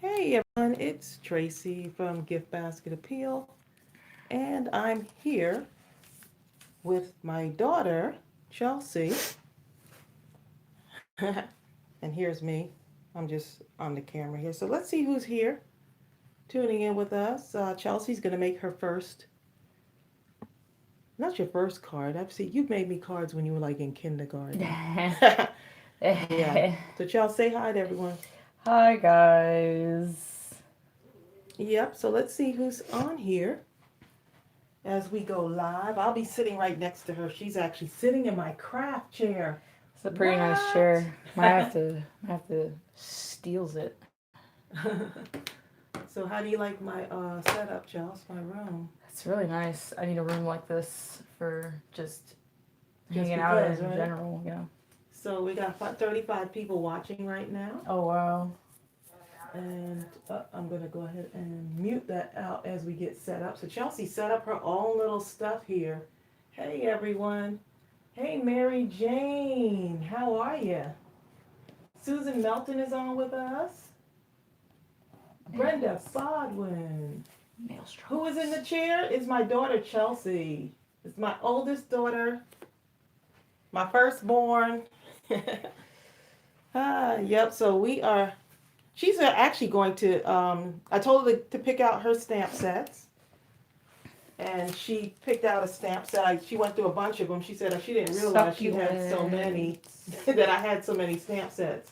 Hey everyone, it's Tracey from GiftBasketAppeal, and I'm here with my daughter, Chelsea. And here's me. I'm just on the camera here. So let's see who's here tuning in with us. Chelsea's going to make her first, not your first card. I've seen you've made me cards when you were like in kindergarten. Yeah. So Chelsea, say hi to everyone. Hi guys. Yep. So let's see who's on here as we go live. I'll be sitting right next to her. She's actually sitting in my craft chair. It's a pretty nice What? chair. Might have to steals it. So how do you like my setup, Chels? My room? It's really nice. I need a room like this for just Just hanging out because, in right? general. Yeah. So we got 35 people watching right now. Oh wow. And I'm going to go ahead and mute that out as we get set up. So Chelsea set up her own little stuff here. Hey, everyone. Hey, Mary Jane. How are you? Susan Melton is on with us. Brenda Bodwin. Maelstrom. Who is in the chair is my daughter Chelsea. It's my oldest daughter, my firstborn. Yep, so we are, she's actually going to, I told her to pick out her stamp sets. And she picked out a stamp set. She went through a bunch of them. She said she didn't realize she had so many, that I had so many stamp sets.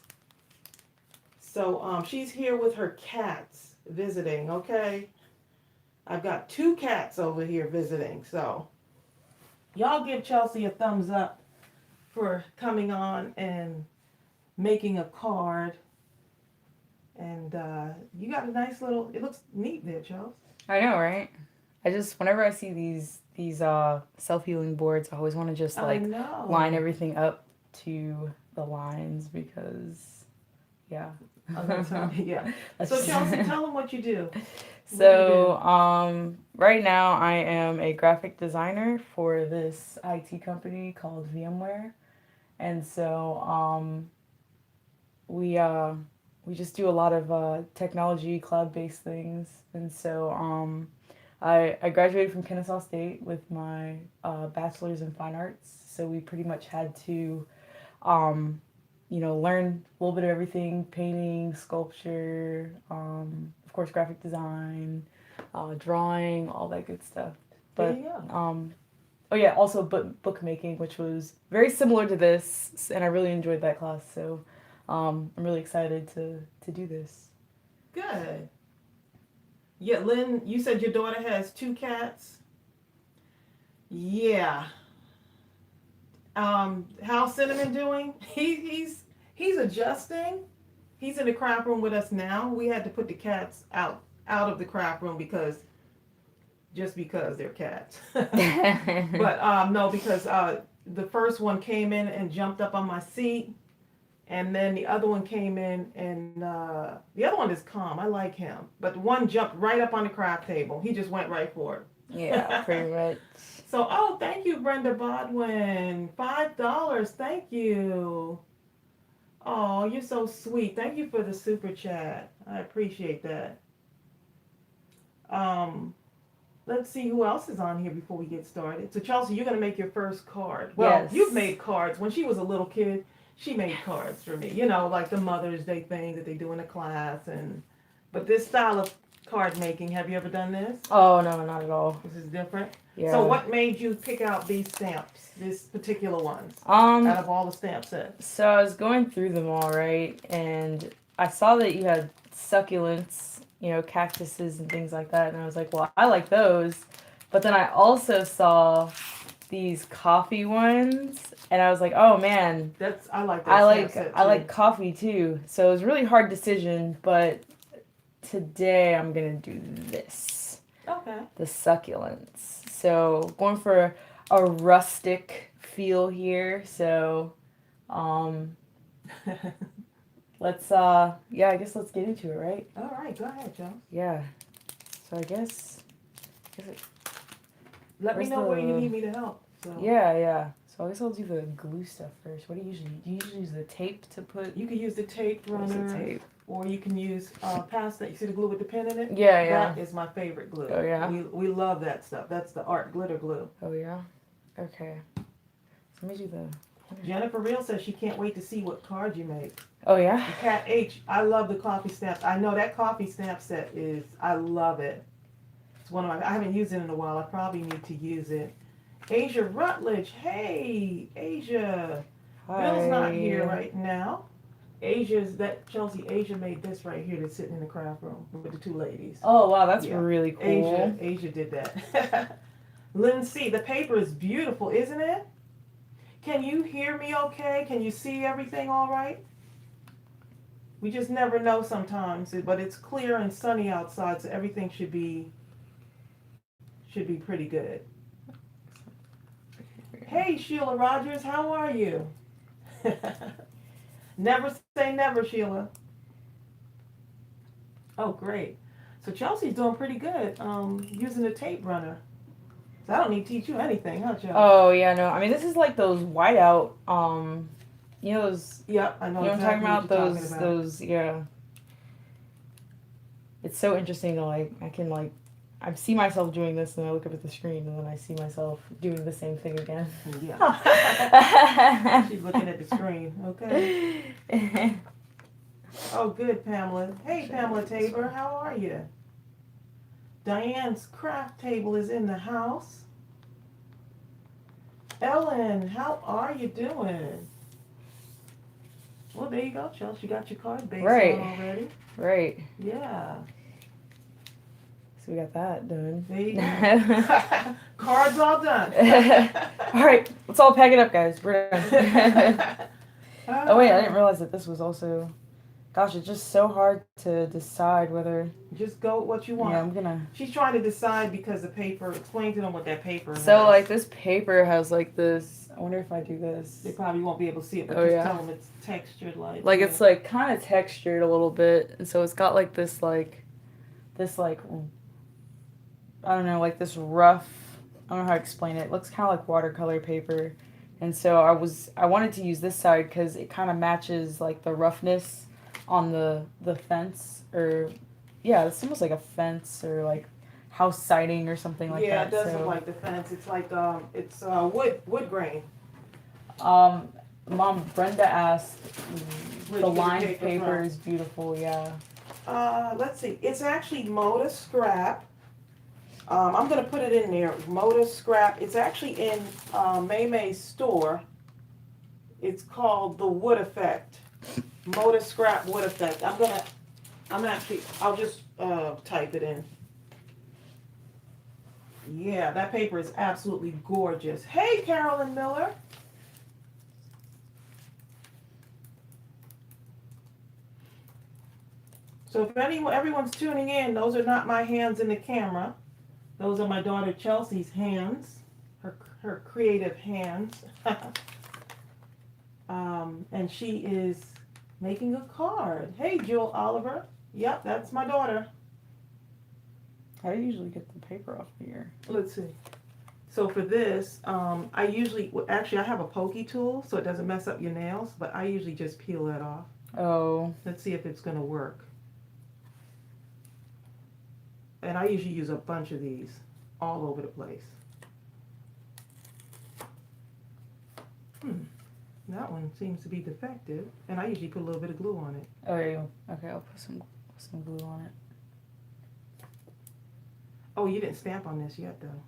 So she's here with her cats visiting, okay? I've got two cats over here visiting. So y'all give Chelsea a thumbs up for coming on and making a card. And you got a nice little, it looks neat there, Chelsea. I know, right? Whenever I see these self-healing boards, I always want to just I like line know. everything up to the lines because yeah. Oh, that's how, yeah. That's So just Chelsea, tell them what you do. What do you do? So, right now I am a graphic designer for this IT company called VMware, and so we uh, we just do a lot of technology, cloud-based things, and so I graduated from Kennesaw State with my bachelor's in fine arts, so we pretty much had to um, learn a little bit of everything: painting, sculpture, of course, graphic design, drawing, all that good stuff. There But you go. oh yeah, also bookmaking, which was very similar to this, and I really enjoyed that class. So I'm really excited to do this. Good. Yeah, Lynn, you said your daughter has two cats. Yeah. How's Cinnamon doing? He's adjusting. He's in the craft room with us now. We had to put the cats out of the craft room because just because they're cats. But no, because the first one came in and jumped up on my seat, and then the other one came in and the other one is calm. I like him, but one jumped right up on the craft table. He just went right for Yeah, it. pretty much. So, oh, thank you, Brenda Bodwin. $5. Thank you. Oh, you're so sweet. Thank you for the super chat. I appreciate that. Um, let's see who else is on here before we get started. So, Chelsea, you're going to make your first card. Well, you've Yes. made cards. When she was a little kid, she made cards for me. You know, like the Mother's Day thing that they do in the class. And but this style of card making, have you ever done this? Oh no, not at all. This is different. So, Yeah. what made you pick out these stamps, these particular ones, out Um. of all the stamp sets? So I was going through them all right, and I saw that you had succulents, cactuses and things like that, and I was like, well, I like those. But then I also saw these coffee ones, and I was like, oh man, That's I like I that stamp like set I too. like coffee too. So it was a really hard decision, but today I'm gonna do this, Okay. the succulents. So going for a rustic feel here. So um, let's yeah, I guess let's get into it, right? All right, go ahead, Joe. Yeah. So I guess it, Let me where's know where you the need me to help. So yeah. So I guess I'll do the glue stuff first. What do you usually use the tape to put? you can use the tape Where's the runner. tape? or you can use pasta. You see the glue with the pin in it? Yeah, yeah. That is my favorite glue. Oh, yeah? We love that stuff. That's the art glitter glue. Oh, yeah? Okay. Let me do the... Jennifer Real says she can't wait to see what card you make. Oh, yeah? And Kat H, I love the coffee stamps. I know that coffee stamp set is, I love it. It's one of my, I haven't used it in a while. I probably need to use it. Asia Rutledge, hey, Asia. Hi. Bill's not here right now. Asia made this right here that's sitting in the craft room with the two ladies. Oh, wow, that's Yeah. really cool. Asia did that. Lynn C, the paper is beautiful, isn't it? Can you hear me okay? Can you see everything all right? We just never know sometimes, but it's clear and sunny outside, so everything should be pretty good. Hey, Sheila Rogers, how are you? Never say never, Sheila. Oh, great. So Chelsea's doing pretty good using the tape runner. So I don't need to teach you anything, huh, Chelsea? Oh, yeah, no. I mean, this is like those whiteout, you know those... Yep, I know You know exactly what I'm what talking you're about? talking about. Those, yeah. It's so interesting to, like, I see myself doing this and I look up at the screen and then I see myself doing the same thing again. Yeah. She's looking at the screen, okay. Oh, good, Pamela. Hey, Pamela Tabor, how are you? Diane's craft table is in the house. Ellen, how are you doing? Well, there you go, Chelsea. You got your card base Right. on already. Right. Yeah. So we got that done. There you go. Cards all done. All right, let's all pack it up, guys. We're done. Oh, wait, I didn't realize that this was also... Gosh, it's just so hard to decide whether... Just go with what you want. Yeah, I'm gonna... She's trying to decide because the paper, explain to them what that paper is. So, like, this paper has, like, this... I wonder if I do this... They probably won't be able to see it, but Oh, just yeah. tell them it's textured like... Like, it's, like, kind of textured a little bit. And so it's got, like, this, like... I don't know, like, this rough... I don't know how to explain it. It looks kind of like watercolor paper. And so I wanted to use this side because it kind of matches, like, the roughness on the fence, or yeah, it's almost like a fence or like house siding or something like that. Yeah, it does so, look like the fence. It's like it's wood grain. Mom, Brenda asked, Where'd the you get the lined paper paper from? is beautiful. Yeah. Let's see. It's actually Moda Scrap. I'm gonna put it in there. Moda Scrap. It's actually in Maymay's store. It's called the Wood Effect. Moda Scrap Wood Effect. I'll just type it in. Yeah, that paper is absolutely gorgeous. Hey, Carolyn Miller. So if everyone's tuning in, those are not my hands in the camera. Those are my daughter Chelsea's hands, her creative hands. And she is making a card. Hey, Jewel Oliver. Yep, that's my daughter. How do you usually get the paper off of here? Let's see. So for this, I have a pokey tool so it doesn't mess up your nails, but I usually just peel that off. Oh. Let's see if it's going to work. And I usually use a bunch of these all over the place. That one seems to be defective, and I usually put a little bit of glue on it. Oh, there you go. Okay, I'll put some glue on it. Oh, you didn't stamp on this yet, though.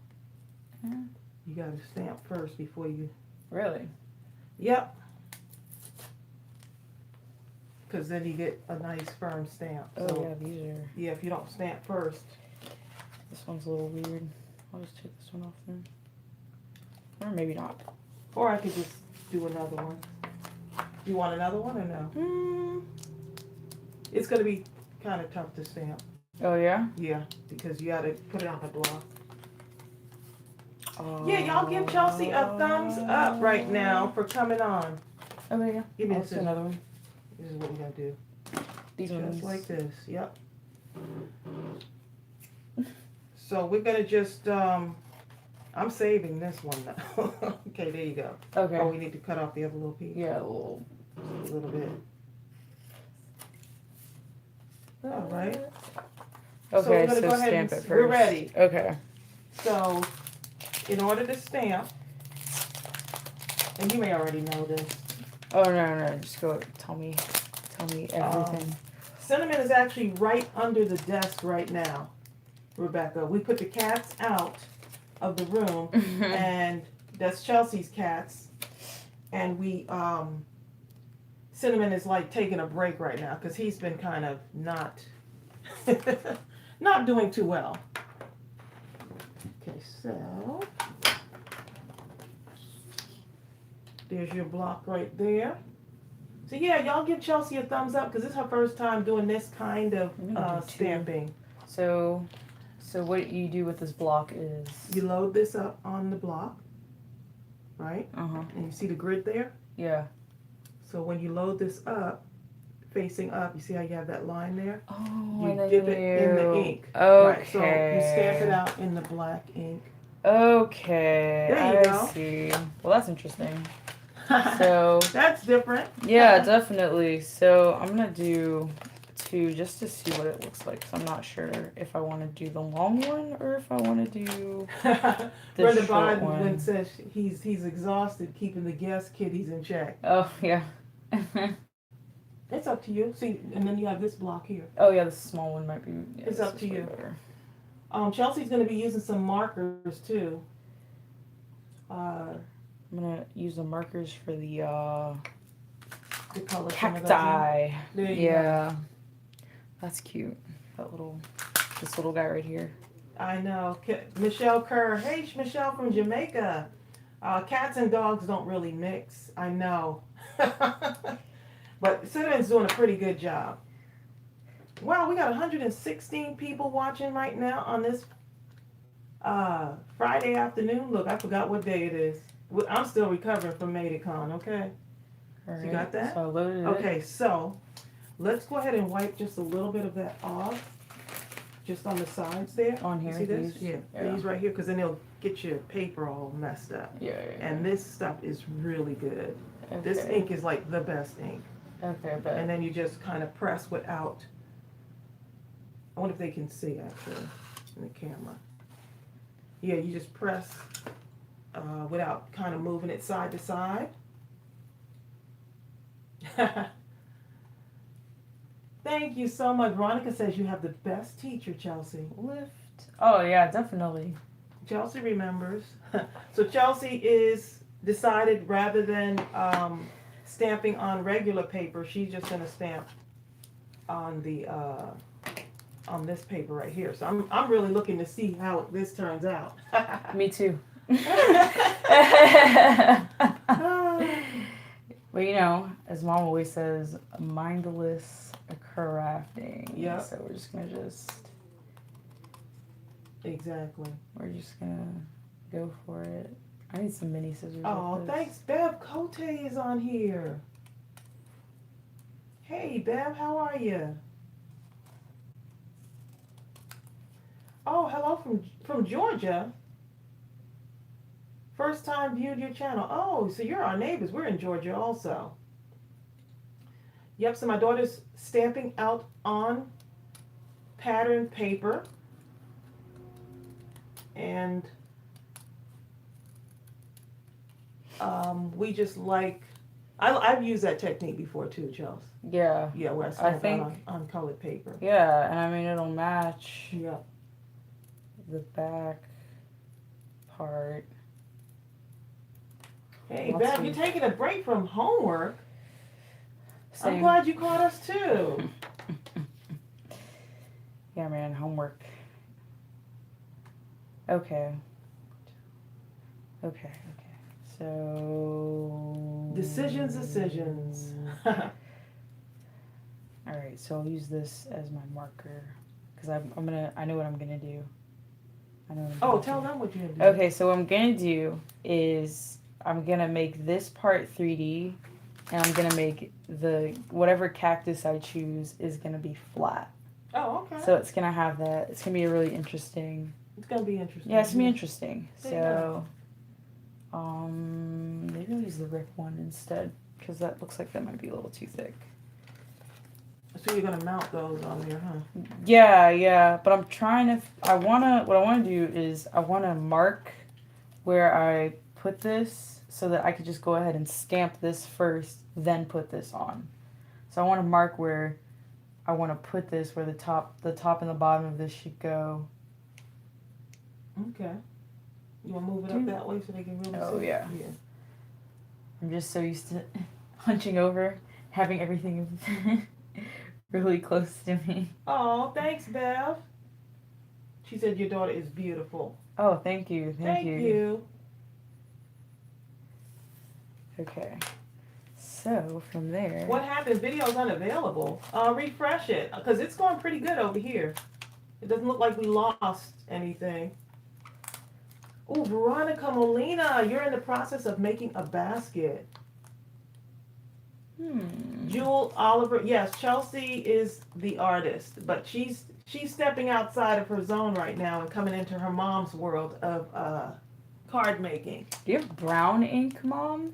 Yeah. You got to stamp first before you... Really? Yep. Because then you get a nice firm stamp. Oh, So, yeah, these are... yeah, if you don't stamp first. This one's a little weird. I'll just take this one off then. Or maybe not. Or I could just do another one. You want another one or no? It's going to be kind of tough to stamp. Oh, yeah? Yeah, because you got to put it on the block. Yeah, y'all give Chelsea a thumbs up right now for coming on. Okay, yeah. Give me I'll this. do another one. This is what we're going to do. These Just ones. like this, yep. So we're going to just, I'm saving this one now. Okay, there you go. Okay. Oh, we need to cut off the other little piece. Yeah, a little. A little bit. All right. Okay, we're gonna so go ahead stamp and it first. we're ready. Okay. So, in order to stamp, and you may already know this. Oh no, just go. Tell me everything. Cinnamon is actually right under the desk right now, Rebecca. We put the cats out of the room, and that's Chelsea's cats, and we Cinnamon is like taking a break right now because he's been kind of not not doing too well. Okay, so there's your block right there. So yeah, y'all give Chelsea a thumbs up because this is her first time doing this kind of stamping. So what you do with this block is You load this up on the block, right? Uh-huh. And you see the grid there? Yeah. So when you load this up, facing up, you see how you have that line there? Oh, You and then dip it in the ink. Okay. Right, so you stamp it out in the black ink. Okay. There you go. See. Well, that's interesting. So that's different. Yeah, definitely. So I'm gonna do two just to see what it looks like. So I'm not sure if I want to do the long one or if I want to do the Brenda short Biden one. says he's exhausted keeping the guest kiddies in check. Oh yeah. It's up to you. See, and then you have this block here. Oh yeah, the small one might be. Yeah, it's up to you. Better. Chelsea's gonna be using some markers too. I'm gonna use the markers for the color cacti. There you go. That's cute. This little guy right here. I know. Michelle Kerr. Hey, Michelle from Jamaica. Cats and dogs don't really mix. I know. But Cinnamon's doing a pretty good job. Wow, we got 116 people watching right now on this Friday afternoon. Look, I forgot what day it is. I'm still recovering from Mableton, okay? All right. You got that? So I loaded it. Okay, so let's go ahead and wipe just a little bit of that off. Just on the sides there. On here? You see this? These? Yeah, these right here, because then it'll get your paper all messed up. Yeah. And this stuff is really good. Okay. This ink is like the best ink. Okay, but. And then you just kind of press without. I wonder if they can see actually in the camera. Yeah, you just press without kind of moving it side to side. Thank you so much. Veronica says you have the best teacher, Chelsea. Lift. Oh yeah, definitely. Chelsea remembers. So Chelsea is decided rather than stamping on regular paper, she's just gonna stamp on the on this paper right here. So I'm really looking to see how this turns out. Me too. Well, you know, as Mom always says, mindless crafting. Yeah. So we're just gonna Exactly. We're just gonna go for it. I need some mini scissors. Oh, thanks. Bev Cote is on here. Hey, Bev, how are you? Oh, hello from Georgia. First time viewed your channel. Oh, so you're our neighbors. We're in Georgia also. Yep, so my daughter's stamping out on pattern paper. And we just like, I've used that technique before too, Chelsea. Yeah. Yeah, where I stamp out on colored paper. Yeah, and I mean, it'll match the back part. Hey, Bev, you're taking a break from homework. Same. I'm glad you caught us too. Yeah, man, homework. Okay. So. Decisions. All right, so I'll use this as my marker because I know what I'm gonna do. Tell them what you're gonna do. Okay, so what I'm gonna do is I'm gonna make this part 3D, and I'm gonna make whatever cactus I choose is gonna be flat. Oh, okay. So it's gonna have that. It's gonna be a really interesting. It's gonna be interesting. Yeah, it's gonna be interesting. There So, maybe I'll use the Rick one instead because that looks like that might be a little too thick. So So you're gonna mount those on there, huh? Yeah. But I'm trying to. What I wanna do is I wanna mark where I put this so that I could just go ahead and stamp this first, then put this on. So I wanna mark where I wanna put this, where the top and the bottom of this should go. Okay. You wanna move it up that way so they can really see? Oh yeah. I'm just so used to hunching over, having everything really close to me. Oh, thanks, Bev. She said your daughter is beautiful. Oh, thank you. Thank you. Okay. So from there. What happened? Video's unavailable. Refresh it, because it's going pretty good over here. It doesn't look like we lost anything. Ooh, Veronica Molina, you're in the process of making a basket. Jewel Oliver, yes, Chelsea is the artist, but she's stepping outside of her zone right now and coming into her mom's world of card making. Do you have brown ink, Mom?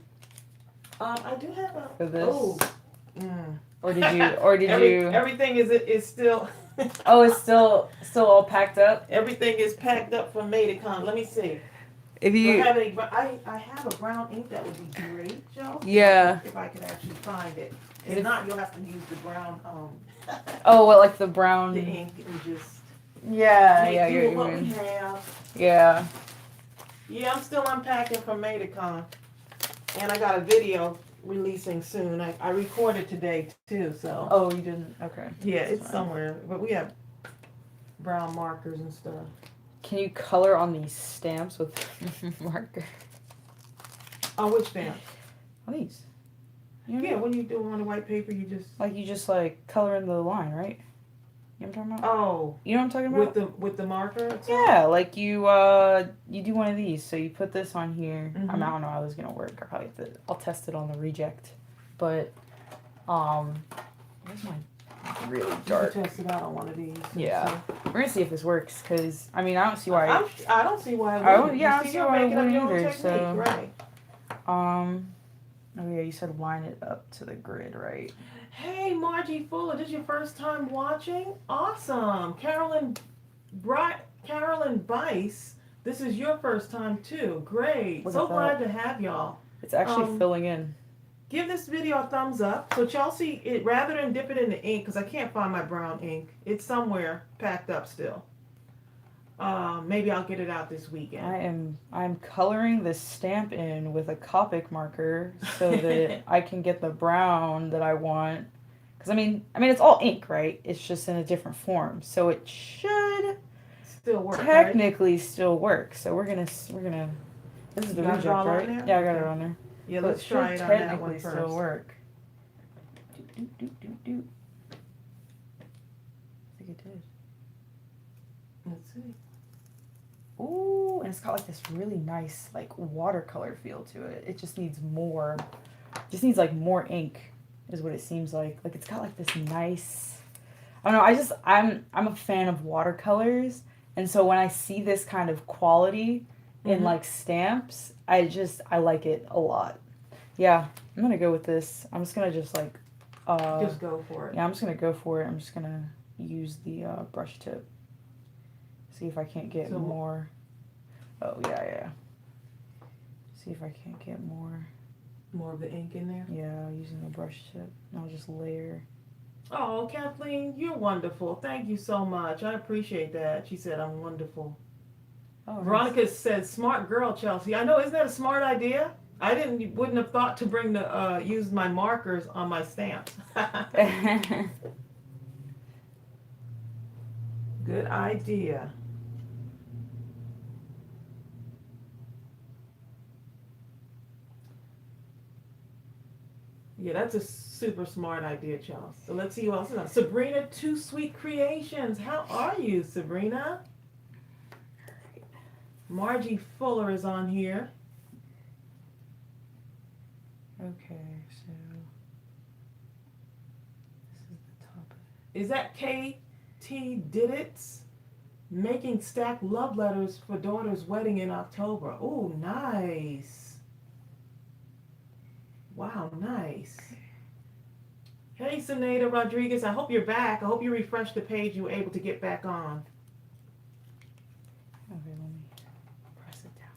I do have a. For this? Oh. Or did you? Everything is still. Oh, it's still all packed up. Everything is packed up from Mableton. Let me see. If you. I have a brown ink that would be great, Joe. Yeah. If I could actually find it. If not, you'll have to use the brown. Oh, what, like the brown? The ink and just. Yeah. Do what we have. Yeah. Yeah, I'm still unpacking from Mableton, and I got a video releasing soon. I recorded today too, so. Oh, you didn't. Okay. Yeah, it's somewhere, but we have brown markers and stuff. Can you color on these stamps with marker? Oh, which stamp? Oh, these. Yeah, when you do on the white paper, you just. Like you just like color in the line, right? You know what I'm talking about? Oh. You know what I'm talking about? With the marker itself? Yeah, like you do one of these. So you put this on here. Mm-hmm. I don't know how this is gonna work. I'll test it on the reject. But where's mine? It's really dark. You can test it out on one of these. Yeah. So. We're gonna see if this works, because I mean I don't see why. I don't see why. I don't see why it wouldn't either. Technique, so right. Oh yeah, you said line it up to the grid, right? Hey, Margie Fuller, this is your first time watching? Awesome. Carolyn Bice, this is your first time too. Great. So glad to have y'all. It's actually filling in. Give this video a thumbs up. So Chelsea, rather than dip it in the ink, because I can't find my brown ink, it's somewhere packed up still. Maybe I'll get it out this weekend. I'm coloring this stamp in with a Copic marker so that I can get the brown that I want. Because I mean it's all ink, right? It's just in a different form, so it should still work. Technically, still work. So we're gonna. This is the reject, right? On there? Yeah, I got it on there. Yeah, so let's try it on that one first. Still work. I think it did. Let's see. Ooh, and it's got like this really nice like watercolor feel to it. It just needs more. Just needs like more ink, is what it seems like. Like it's got like this nice. I don't know. I'm a fan of watercolors, and so when I see this kind of quality in like stamps, I like it a lot. Yeah, I'm gonna go with this. I'm just gonna just like. Just go for it. Yeah, I'm just gonna go for it. I'm just gonna use the brush tip. See if I can't get more. Oh, yeah. See if I can't get more. More of the ink in there? Yeah, using the brush tip. And I'll just layer. Oh, Kathleen, you're wonderful. Thank you so much. I appreciate that. She said I'm wonderful. Oh, Veronica nice. Said, smart girl, Chelsea. I know, isn't that a smart idea? I wouldn't have thought to bring use my markers on my stamps. Good idea. Yeah, that's a super smart idea, Charles. So let's see who else is on. Sabrina, Two Sweet Creations. How are you, Sabrina? Margie Fuller is on here. Okay, so this is the top. Is that KT Diddits? Making stacked love letters for daughter's wedding in October. Oh, nice. Wow, nice. Hey, Senada Rodriguez. I hope you're back. I hope you refreshed the page. You were able to get back on. Okay, let me press it down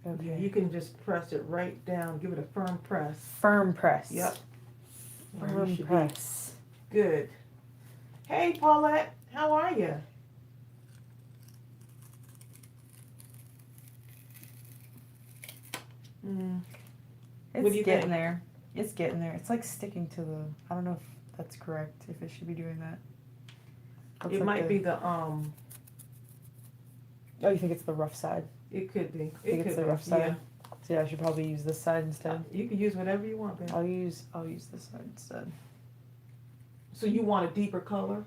more. Yeah, Okay. you can just press it right down. Give it a firm press. Firm press. Yep. Firm press. Good. Hey, Paulette. How are you? What do It's you getting think? there. It's getting there. It's like sticking to the. I don't know if that's correct. If it should be doing that. Looks It like might be the Oh, you think it's the rough side? It could be. I think it's the rough side. So yeah, I should probably use this side instead. You can use whatever you want, babe. I'll use this side instead. So you want a deeper color?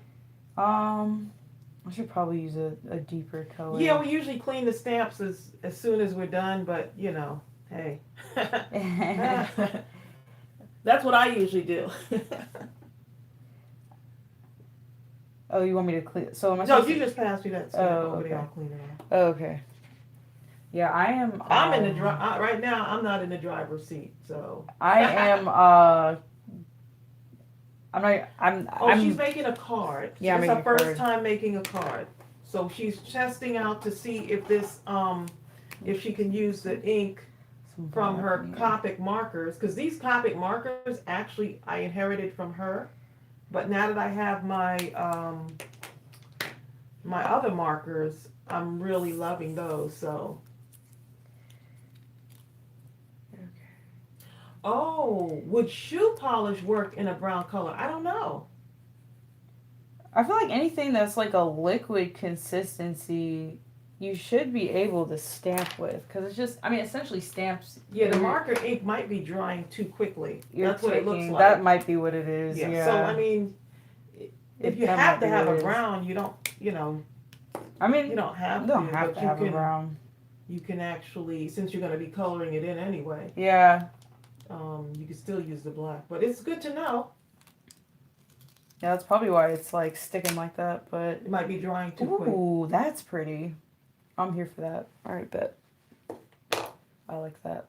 I should probably use a deeper color. Yeah, we usually clean the stamps as soon as we're done, but you know, hey. That's what I usually do. Oh, you want me to clean? So am I No, supposed you to? just pass me that stamp over okay. there. I'll clean it off. Oh, okay. Yeah, I am. I'm in the right now. I'm not in the driver's seat, so. I am. I'm not. I'm. She's making a card. Yeah, it's making her a first card. time making a card, so she's testing out to see if this if she can use the ink from her Copic markers, because these Copic markers actually I inherited from her, but now that I have my my other markers, I'm really loving those. So. Okay. Oh, would shoe polish work in a brown color? I don't know. I feel like anything that's like a liquid consistency, you should be able to stamp with, because it's just. I mean, essentially stamps. Yeah, the marker ink might be drying too quickly. That's what it looks like. That might be what it is. Yeah. So I mean, if you have to have a brown, you don't. You know. I mean, you don't have you don't to, have but to you have can. a brown. You can actually, since you're going to be coloring it in anyway. Yeah. You can still use the black, but it's good to know. Yeah, that's probably why it's like sticking like that, but it might be drying too quick. Ooh, that's pretty. I'm here for that. All right, bet. I like that.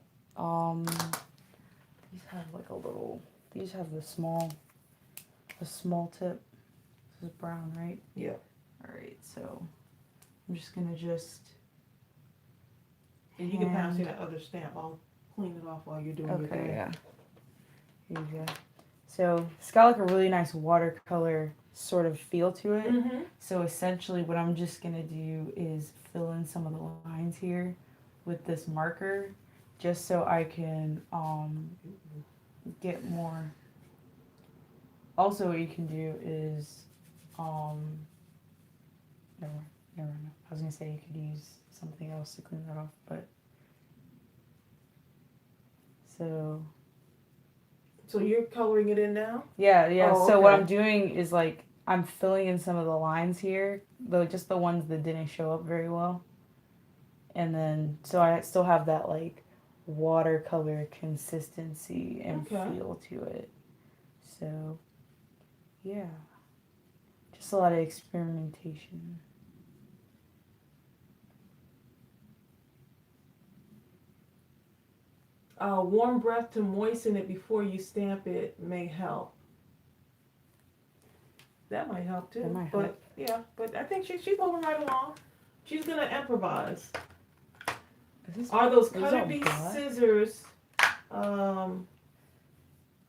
These have like a little. These have the small tip. This is brown, right? Yeah. All right, so I'm just gonna just. And you can pass me that other stamp. I'll clean it off while you're doing your thing. Okay, yeah. Here you go. So it's got like a really nice watercolor sort of feel to it. Mm-hmm. So essentially what I'm just going to do is fill in some of the lines here with this marker just so I can get more. Also what you can do is, never mind. I was going to say you could use something else to clean that off, but So you're coloring it in now? Yeah. Oh, so okay. what I'm doing is like I'm filling in some of the lines here, just the ones that didn't show up very well. And then so I still have that like watercolor consistency and feel to it. So yeah. Just a lot of experimentation. Warm breath to moisten it before you stamp it may help. That might help too. That might but help. Yeah, but I think she's moving right along. She's gonna improvise. Are those cutter bee scissors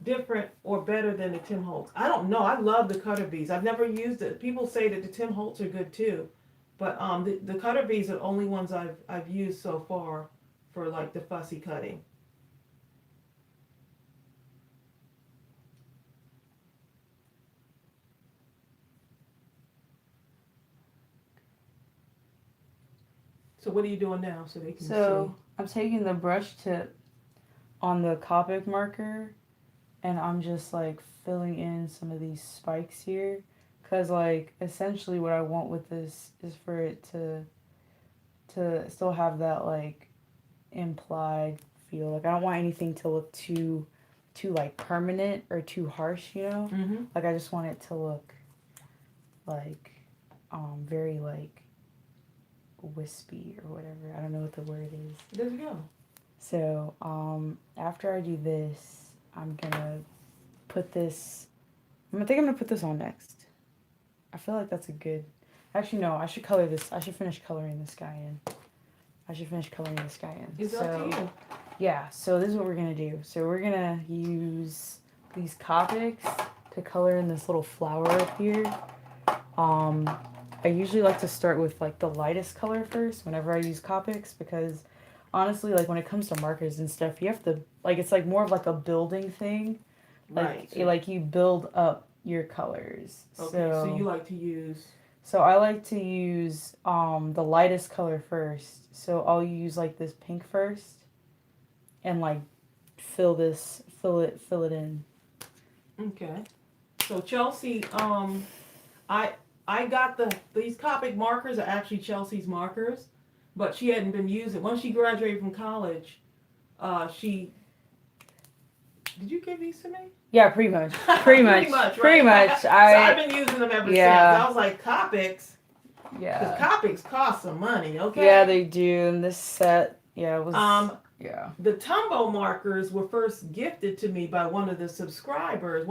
different or better than the Tim Holtz? I don't know. I love the cutter bees. I've never used it. People say that the Tim Holtz are good too, but the cutter bees are the only ones I've used so far for like the fussy cutting. So what are you doing now so they can see? So I'm taking the brush tip on the Copic marker and I'm just like filling in some of these spikes here. Cause like essentially what I want with this is for it to still have that like implied feel. Like I don't want anything to look too like permanent or too harsh, you know? Mm-hmm. Like I just want it to look like very like wispy or whatever. I don't know what the word is. There you go. So after I do this, I'm gonna put this. I think I'm gonna put this on next. I feel like that's a good. Actually, no. I should color this. I should finish coloring this guy in. It's up to you. Yeah. So this is what we're gonna do. So we're gonna use these Copics to color in this little flower up here. I usually like to start with like the lightest color first whenever I use Copics because honestly, like when it comes to markers and stuff, you have to like it's like more of like a building thing. Right. Like you build up your colors. Okay. So you like to use. So I like to use the lightest color first. So I'll use like this pink first, and like fill it in. Okay. So Chelsea, I got these Copic markers are actually Chelsea's markers, but she hadn't been using. Once she graduated from college, she. Did you give these to me? Yeah, pretty much. Pretty much. So I've been using them ever since. I was like, Copics? Yeah. Because Copics cost some money, okay? Yeah, they do. And this set, it was. Yeah. The Tumbo markers were first gifted to me by one of my subscribers,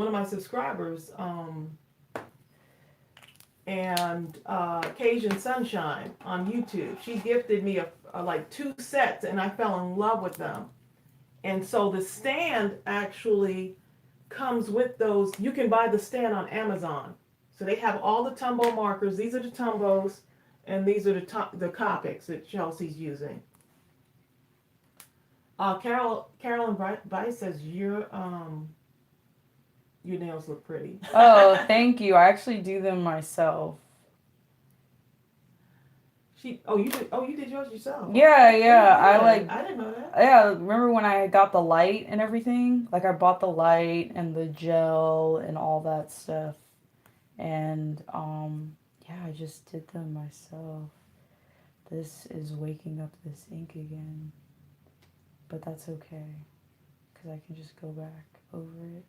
and Cajun Sunshine on YouTube. She gifted me a like 2 sets, and I fell in love with them. And so the stand actually comes with those. You can buy the stand on Amazon. So they have all the Tumbo markers. These are the Tumbos, and these are the Copics that Chelsea's using. Carolyn Bice says your nails look pretty. Oh, thank you. I actually do them myself. You did yours yourself. Yeah. I didn't know that. Yeah, remember when I got the light and everything? Like I bought the light and the gel and all that stuff. And I just did them myself. This is waking up this ink again. But that's okay, because I can just go back over it.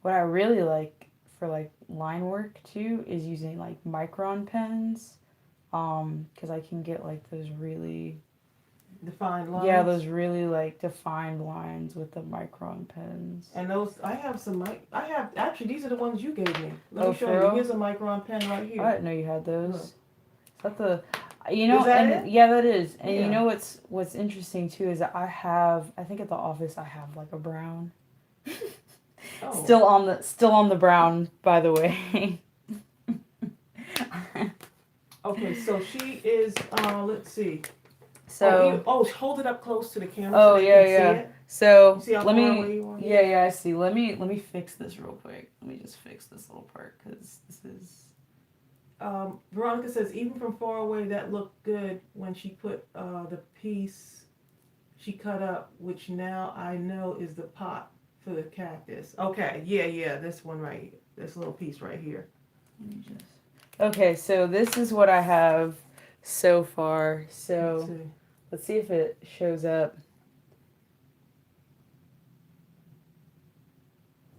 What I really like for like line work too is using like micron pens, because I can get like those really defined lines. Yeah, those really like defined lines with the micron pens. And those, I have actually these are the ones you gave me. Let me show for you. real? Here's a micron pen right here. I didn't know you had those. Look. Is that the Is that it? Yeah, that is. And Yeah. you know what's interesting too is that I think at the office I have like a brown. Oh. Still on the brown, by the way. Okay, so she is let's see. So hold it up close to the camera Oh, so they yeah, can yeah. see it. So You see how let far me away you are? yeah, I see. Let me fix this real quick. Let me just fix this little part because this is Veronica says even from far away that looked good when she put the piece she cut up, which now I know is the pot for the cactus. Okay, yeah, this one right here. This little piece right here. Okay, so this is what I have so far. Let's So see. let's see if it shows up.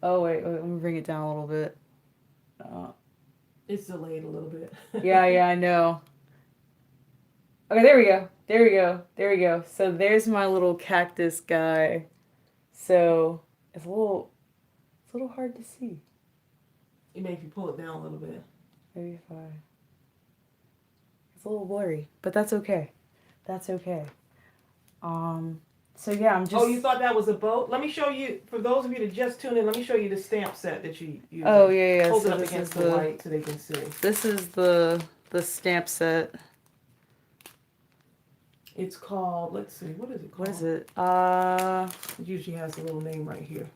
Oh wait, let me bring it down a little bit. It's delayed a little bit. Yeah, I know. Okay, there we go. So there's my little cactus guy. So it's a little hard to see. It makes you pull it down a little bit. Maybe if it's a little blurry, but that's okay. So yeah, I'm just. Oh, you thought that was a boat? Let me show you. For those of you that just tuned in, let me show you the stamp set that you use. Oh yeah. Hold So it up this against is the light so they can see. This is the stamp set. It's called. Let's see. What is it called? What is it? It usually has a little name right here.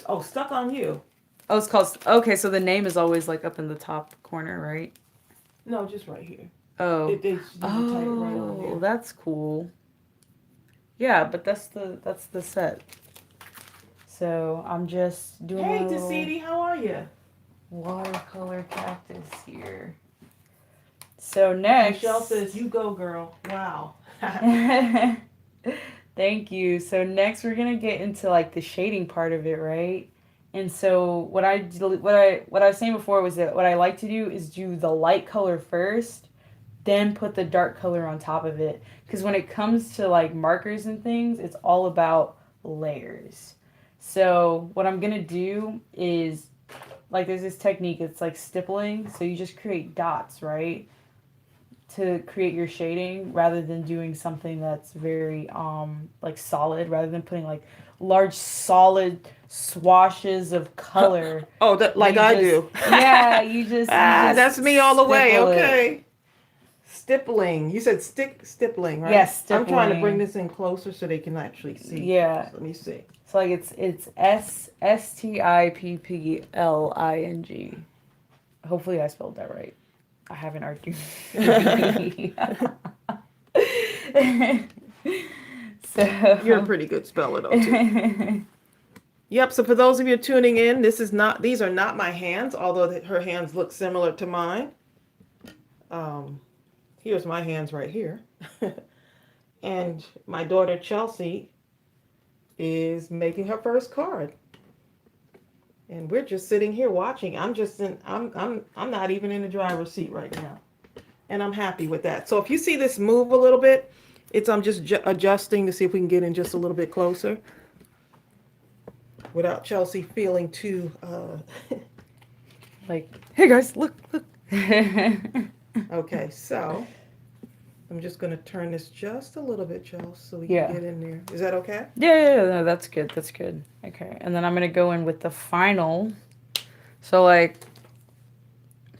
Oh, Stuck on You. Oh, it's called. Okay, so the name is always like up in the top corner, right? No, just right here. Oh. You can type it right on here. That's cool. Yeah, but that's the set. So I'm just doing Hey, a little Tassidi, how are you? watercolor cactus here. So next, Michelle says, "You go, girl." Wow. Thank you. So next, we're gonna get into like the shading part of it, right? And so what I was saying before was that what I like to do is do the light color first, then put the dark color on top of it. Because when it comes to like markers and things, it's all about layers. So what I'm gonna do is, like, there's this technique, it's like stippling. So you just create dots, right? To create your shading rather than doing something that's very like solid, rather than putting like large solid swashes of color. Oh, that like I do. Yeah, you just that's me all the way. stipple it. Okay. Stippling. You said stippling, right? Yes, I'm trying to bring stippling. this in closer so they can actually see. Yeah. Let me see. So like it's Stippling. Hopefully I spelled that right. I have an art degree. So You're a pretty good speller though too. Yep, so for those of you tuning in, these are not my hands, although her hands look similar to mine. Here's my hands right here. And my daughter Chelsea is making her first card. And we're just sitting here watching. I'm not even in the driver's seat right now. And I'm happy with that. So if you see this move a little bit, I'm just adjusting to see if we can get in just a little bit closer without Chelsea feeling too like, hey guys, look. Okay, so I'm just going to turn this just a little bit, Chelsea, so we can get in there. Is that okay? Yeah, no, that's good. Okay, and then I'm going to go in with the final. So, like,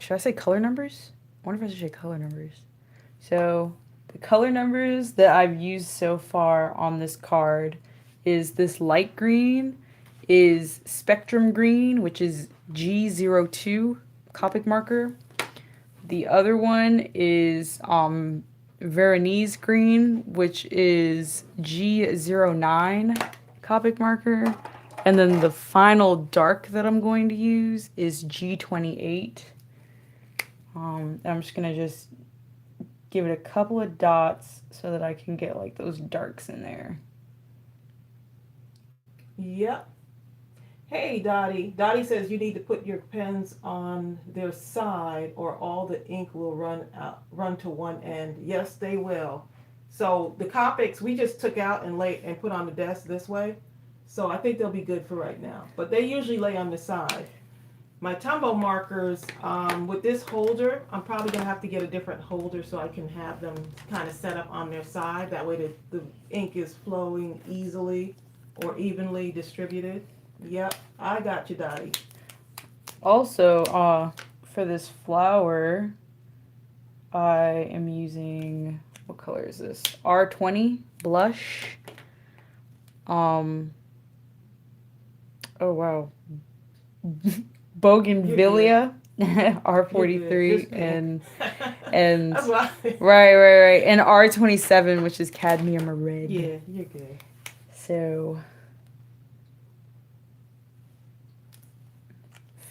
should I say color numbers? I wonder if I should say color numbers. So, the color numbers that I've used so far on this card is this light green, is spectrum green, which is G02 Copic marker. The other one is Veronese green, which is G09 Copic marker. And then the final dark that I'm going to use is G28. I'm just going to just give it a couple of dots so that I can get like those darks in there. Yep. Hey, Dottie. Dottie says you need to put your pens on their side or all the ink will run to one end. Yes, they will. So the Copics we just took out and put on the desk this way. So I think they'll be good for right now. But they usually lay on the side. My Tumbo markers, with this holder, I'm probably going to have to get a different holder so I can have them kind of set up on their side. That way the ink is flowing easily or evenly distributed. Yep, I got you, Dottie. Also, for this flower, I am using, what color is this? R20 blush. Oh wow. Bougainvillea R43 and right and R27, which is cadmium red. Yeah, you're good. So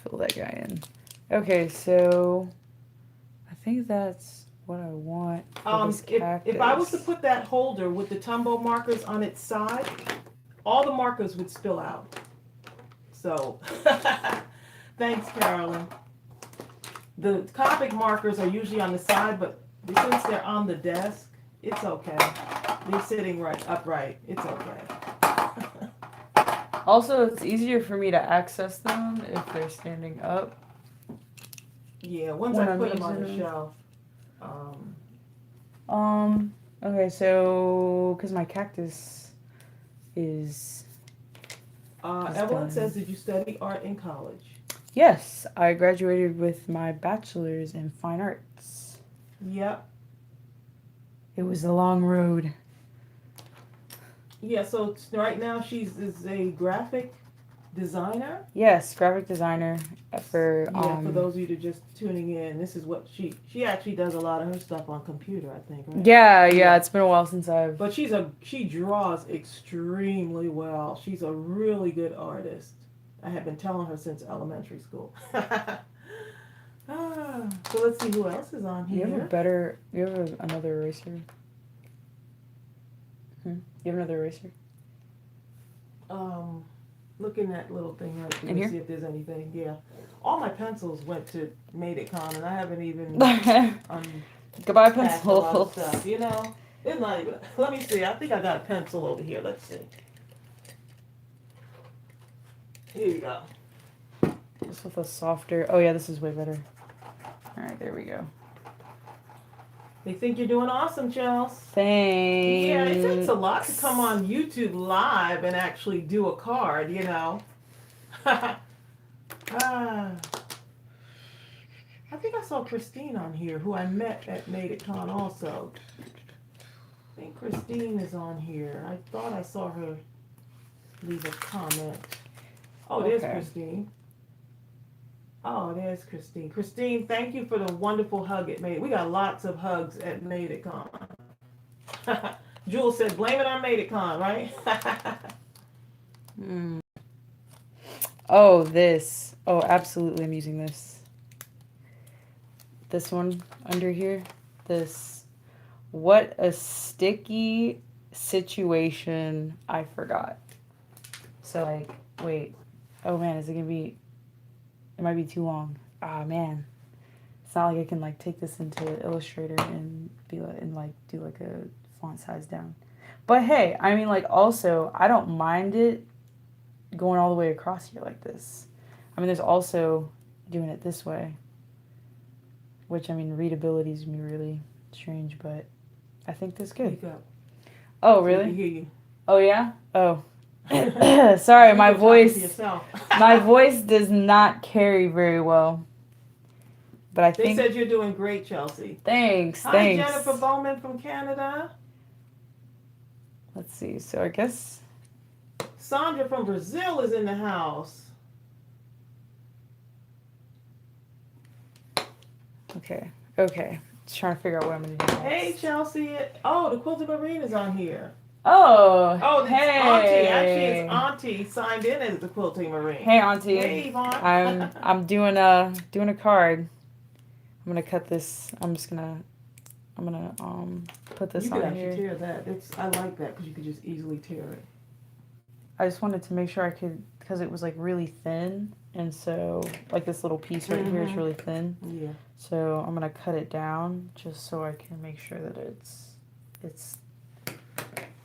fill that guy in. Okay, so I think that's what I want for this cactus. If I was to put that holder with the Tumbo markers on its side, all the markers would spill out. So thanks, Carolyn. The Copic markers are usually on the side, but since they're on the desk, it's okay. They're sitting upright. It's okay. Also, it's easier for me to access them if they're standing up. Yeah, once I put them on the shelf. Okay, so, because my cactus is... Evelyn says, did you study art in college? Yes, I graduated with my bachelor's in fine arts. Yep. It was a long road. Yeah, so right now she's a graphic designer. Yes, graphic designer for for those of you that just tuning in, this is what she actually does a lot of her stuff on computer, I think, right? Yeah, it's been a while since I've... But she draws extremely well. She's a really good artist. I have been telling her since elementary school. So let's see who else is on here. You have another eraser? You have another eraser? Look in that little thing right there in here? See if there's anything. Yeah. All my pencils went to MadeItCon and I haven't even Goodbye, packed a lot of pencils. stuff, you know? It's not even, let me see. I think I got a pencil over here. Let's see. Here you go. Just with a softer. Oh yeah, this is way better. All right, there we go. They think you're doing awesome, Chels. Thanks. Yeah, it takes a lot to come on YouTube live and actually do a card, ah, I think I saw Christine on here, who I met at MadeItCon also. I think Christine is on here. I thought I saw her leave a comment. Oh, there's Okay. Christine. Oh, there's Christine. Christine, thank you for the wonderful hug it made. We got lots of hugs at MadeItCon. Jules said, blame it on MadeItCon, right? Oh, this. Oh, absolutely, I'm using this. This one under here. This. What a sticky situation. I forgot. So, like, wait. Oh, man, is it going to be... It might be too long. Ah, man. It's not like I can, like, take this into Illustrator and be like, do, like, a font size down. But, hey, I mean, like, also, I don't mind it going all the way across here like this. I mean, there's also doing it this way. Which, I mean, readability is going to be really strange, but I think that's good. Oh, really? I hear you. Oh, yeah? Oh. Sorry, my voice does not carry very well. But I think... They said you're doing great, Chelsea. Thanks. Hi, Jennifer Bowman from Canada. Let's see. So I guess... Sandra from Brazil is in the house. Okay. Just trying to figure out what I'm going to do next. Hey, Chelsea. Oh, the Quilted Marine is on here. Oh, hey. Auntie. Actually, it's Auntie signed in as the Quilting Marine. Hey, Auntie. Hey, Yvonne. I'm doing a card. I'm gonna cut this. I'm gonna put this you on could here. actually tear that. I like that because you could just easily tear it. I just wanted to make sure I could, because it was like really thin, and so like this little piece right here is really thin. Yeah. So I'm gonna cut it down just so I can make sure that it's.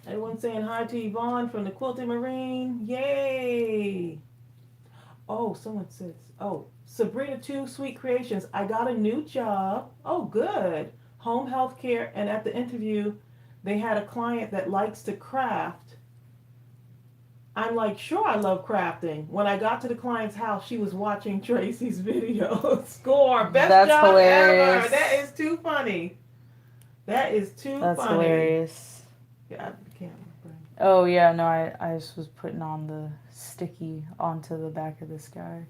Everyone saying hi to Yvonne from the Quilting Marine. Yay! Oh, someone says, Sabrina 2 Sweet Creations. I got a new job. Oh, good. Home health care. And at the interview, they had a client that likes to craft. I'm like, sure, I love crafting. When I got to the client's house, she was watching Tracey's video. Score. Best job hilarious. ever. That is too funny. That's funny. Hilarious. Yeah, I can't. Oh, yeah, no, I just was putting on the sticky onto the back of this guy.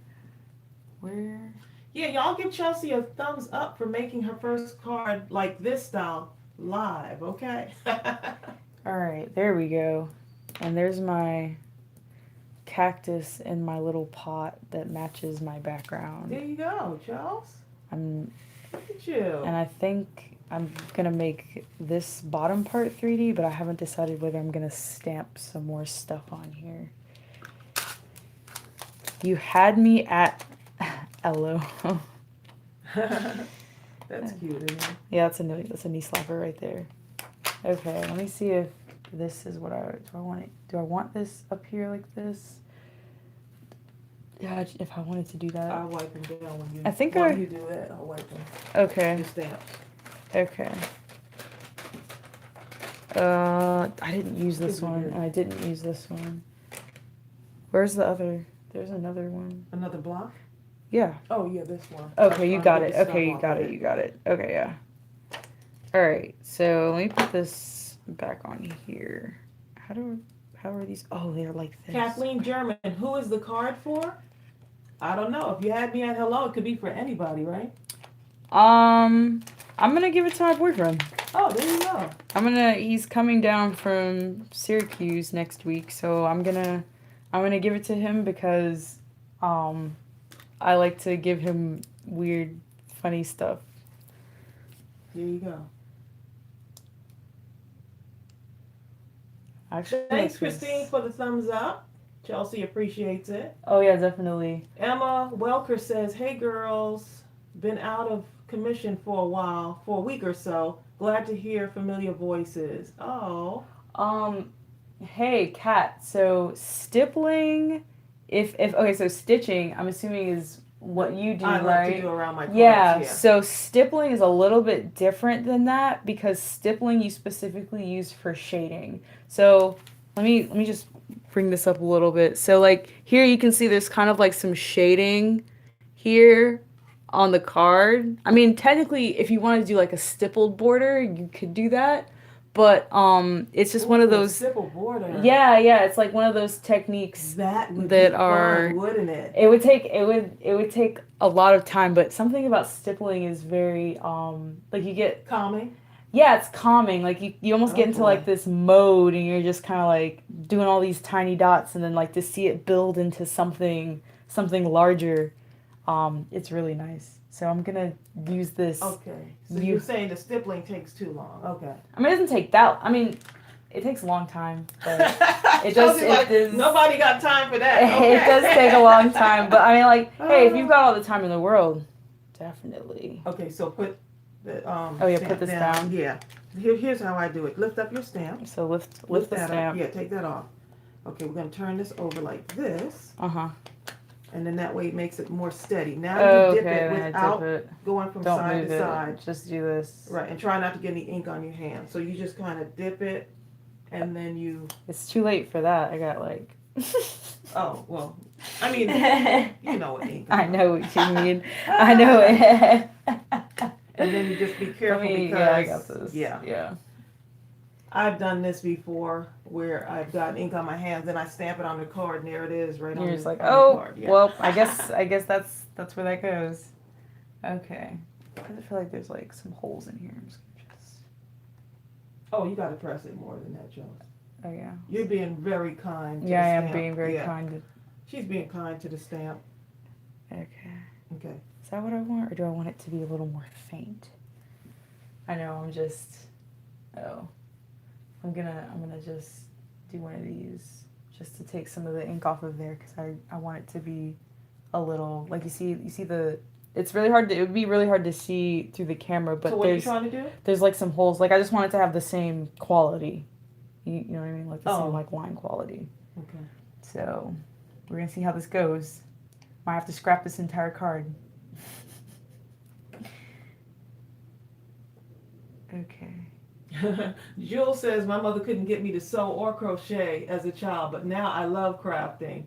Where? Yeah, y'all give Chelsea a thumbs up for making her first card like this style live, okay? All right, there we go. And there's my cactus in my little pot that matches my background. There you go, Charles. Look at you. And I think I'm gonna make this bottom part 3D, but I haven't decided whether I'm gonna stamp some more stuff on here. You had me at LO. That's cute, isn't it? Yeah, that's a knee slapper right there. Okay, let me see if this is what do I want this up here like this? Yeah, if I wanted to do that. I'll wipe them down when you you do that. I'll wipe them. Okay. Your stamps. Okay. I didn't use this one, and I didn't use this one. Where's the other? There's another one. Another block? Yeah. Oh, yeah, this one. Okay, you got it. Okay, you got it. You got it. Okay, yeah. All right, so let me put this back on here. How are these? Oh, they're like this. Kathleen German, who is the card for? I don't know. If you had me at hello, it could be for anybody, right? I'm gonna give it to my boyfriend. Oh, there you go. He's coming down from Syracuse next week, so I'm gonna give it to him because I like to give him weird, funny stuff. There you go. Actually, thanks, Christine, for the thumbs up. Chelsea appreciates it. Oh, yeah, definitely. Emma Welker says, hey, girls. Been out of commission for a week or so. Glad to hear familiar voices. Oh. Hey, Kat. So, stippling okay, so stitching, I'm assuming is what you do, I like right? to do around my cards, Yeah, yeah. so stippling is a little bit different than that because stippling you specifically use for shading. So let me just bring this up a little bit. So like here you can see there's kind of like some shading here on the card. I mean, technically if you want to do like a stippled border, you could do that. But it's just one of Ooh, a those. stipple border. Yeah, it's like one of those techniques That would that be are. fun, wouldn't it? It would take a lot of time, but something about stippling is very like you get. Calming. Yeah, it's calming. Like you almost get into boy. like this mode, and you're just kind of like doing all these tiny dots, and then like to see it build into something larger, it's really nice. So I'm gonna use this. Okay. So you're saying the stippling takes too long. Okay. I mean, it doesn't take that. I mean, it takes a long time, but it Chelsea, does. like, It does. nobody got time for that. Okay. It does take a long time, but I mean, like, hey, if you've got all the time in the world, definitely. Okay, so put the Oh yeah, stamp put this down. Yeah. Here's how I do it. Lift up your stamp. So lift the that stamp. up. Yeah, take that off. Okay, we're gonna turn this over like this. And then that way it makes it more steady. Now you dip it without going from side to side. Just do this. Right, and try not to get any ink on your hand. So you just kind of dip it, and then you. It's too late for that. I got like. Oh well, I mean, you know what ink. I know what you mean. I know it. And then you just be careful because. Yeah, I got this. Yeah. I've done this before where I've got ink on my hands and I stamp it on the card and there it is right on the card. You're just like, oh, well, I guess that's where that goes. Okay. I feel like there's like some holes in here. I'm just gonna just. Oh, you gotta press it more than that, Joe. Oh yeah. You're being very kind. Yeah, I am being very kind. She's being kind to the stamp. Okay. Okay. Is that what I want, or do I want it to be a little more faint? I know. I'm just. Oh. I'm gonna just do one of these just to take some of the ink off of there because I want it to be a little like you see the it's really hard to it would be really hard to see through the camera but so what are you trying to do? There's like some holes like I just want it to have the same quality you know what I mean like the same like line quality. Okay. So we're gonna see how this goes. Might have to scrap this entire card. Okay. Jules says my mother couldn't get me to sew or crochet as a child, but now I love crafting.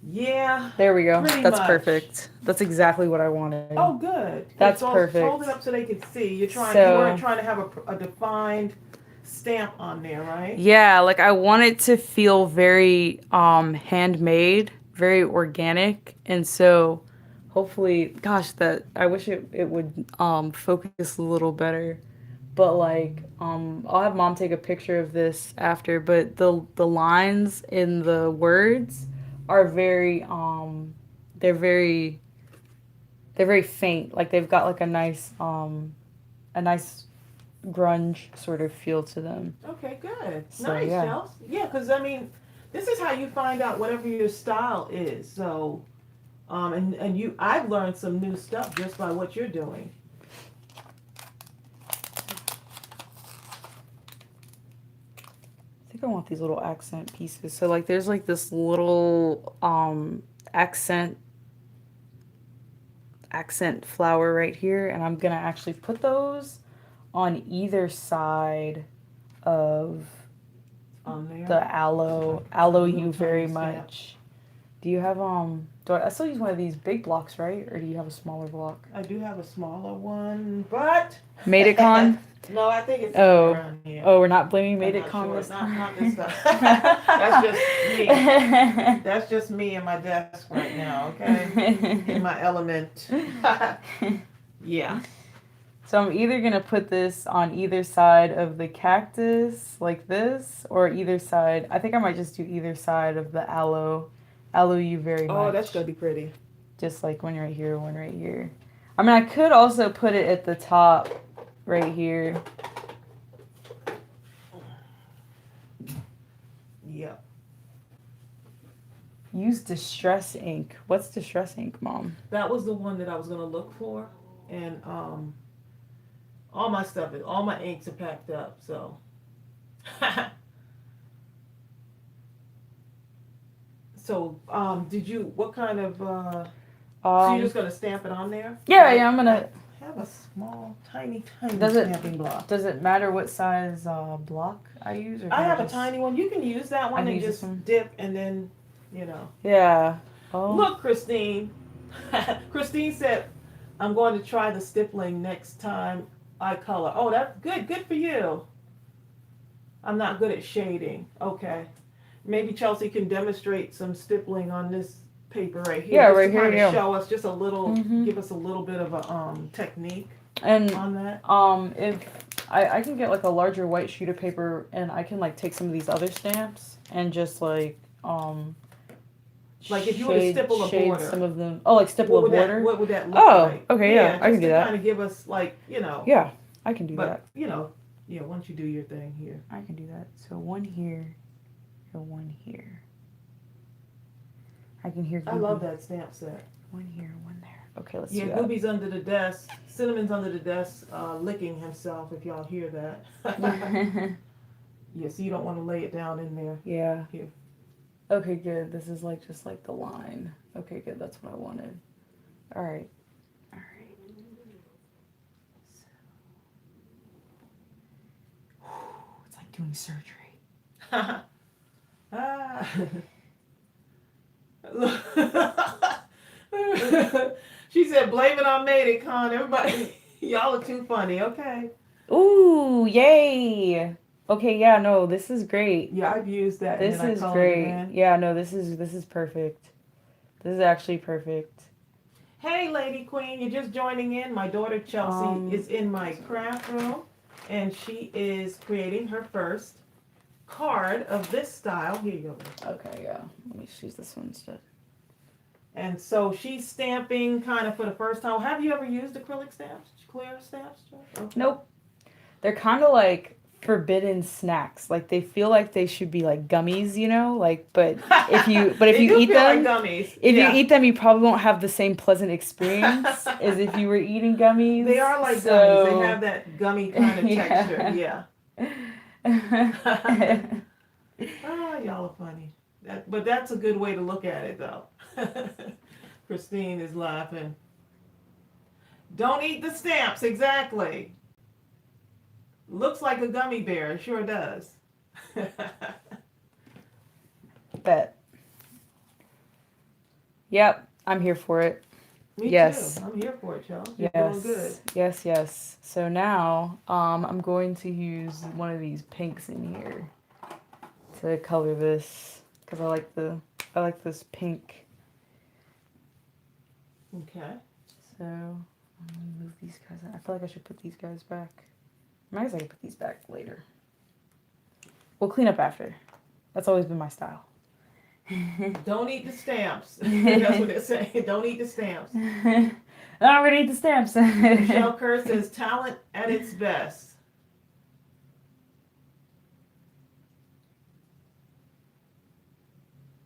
Yeah. There we go. That's much. Perfect. That's exactly what I wanted. Oh, good. That's perfect. Hold it up so they can see. You weren't trying to have a defined stamp on there, right? Yeah, like I want it to feel very handmade, very organic, and so hopefully, gosh, that I wish it would focus a little better. But like I'll have mom take a picture of this after, but the lines in the words are very they're very faint. Like they've got like a nice grunge sort of feel to them. Okay, good. So, nice, yeah. Chels. Yeah, because I mean, this is how you find out whatever your style is. So, and I've learned some new stuff just by what you're doing. I want these little accent pieces. So like there's like this little accent flower right here, and I'm gonna actually put those on either side of the aloe you very much. Do you have I still use one of these big blocks, right? Or do you have a smaller block? I do have a smaller one, but Mableton? No, I think it's around here. Oh, we're not blaming Mableton this time. Not this time. That's just me. That's just me and my desk right now, okay? In my element. Yeah. So I'm either gonna put this on either side of the cactus like this, or either side. I think I might just do either side of the aloe you very much. Oh, that's gonna be pretty. Just like one right here, one right here. I mean, I could also put it at the top right here. Yep. Use distress ink. What's distress ink, Mom? That was the one that I was gonna look for, and all my inks are packed up, so. So, what kind of, so you're Um, just gonna stamp it on there? yeah, I'm gonna. I have a small, tiny Does it stamping block. does it matter what size block I use? Or I can have a just- tiny one. You can use that one can and use this just one? dip and then, you know. Yeah. Oh. Look, Christine. Christine said, I'm going to try the stippling next time I color. Oh, that's good. Good for you. I'm not good at shading. Okay. Maybe Chelsea can demonstrate some stippling on this paper right here. Yeah, just right to here, kind of yeah. show us just a little, Mhm. give us a little bit of a technique And on that. if I can get like a larger white sheet of paper and I can like take some of these other stamps and just like Like if you were to stipple a shade border. some of them. Oh, like stipple a border. What would that look Oh, like? okay, yeah, I can do to that. kind of give us like, Yeah, I can do but that. Once you do your thing here. I can do that. So one here, and one here. I can hear Gooby. I love that stamp set. One here, one there. Okay, let's Yeah, do that. Gooby's under the desk. Cinnamon's under the desk, licking himself. If y'all hear that. Yeah, so you don't want to lay it down in there. Yeah. Here. Okay, good. This is like just like the line. Okay, good. That's what I wanted. All right. All right. So. It's like doing surgery. Ah. She said, blame it on Mableton. Everybody, y'all are too funny. Okay. Ooh, yay. Okay, yeah, no, this is great. Yeah, I've used that. This is great. Yeah, no, this is perfect. This is actually perfect. Hey, Lady Queen, you're just joining in. My daughter Chelsea is in my craft room, and she is creating her first card of this style. Here you go. Okay, yeah. Let me choose this one instead. And so she's stamping kind of for the first time. Have you ever used acrylic stamps? Clear stamps? Okay. Nope. They're kind of like forbidden snacks. Like they feel like they should be like gummies, you know? Like but if you eat them, like gummies. if you eat them, you probably won't have the same pleasant experience as if you were eating gummies. They are like gummies. They have that gummy kind of texture. Yeah. Oh, y'all are funny. But that's a good way to look at it, though. Christine is laughing. Don't eat the stamps, exactly. Looks like a gummy bear, it sure does. Bet. Yep, I'm here for it. Me Yes. too. I'm here for it, y'all. You're Yes. doing good. Yes, yes. So now, I'm going to use one of these pinks in here to color this because I like this pink. Okay. So I'm gonna move these guys out. I feel like I should put these guys back. I guess I can put these back later. We'll clean up after. That's always been my style. Don't eat the stamps. That's what they're saying. Don't eat the stamps. I already eat the stamps. Michelle Kerr says talent at its best.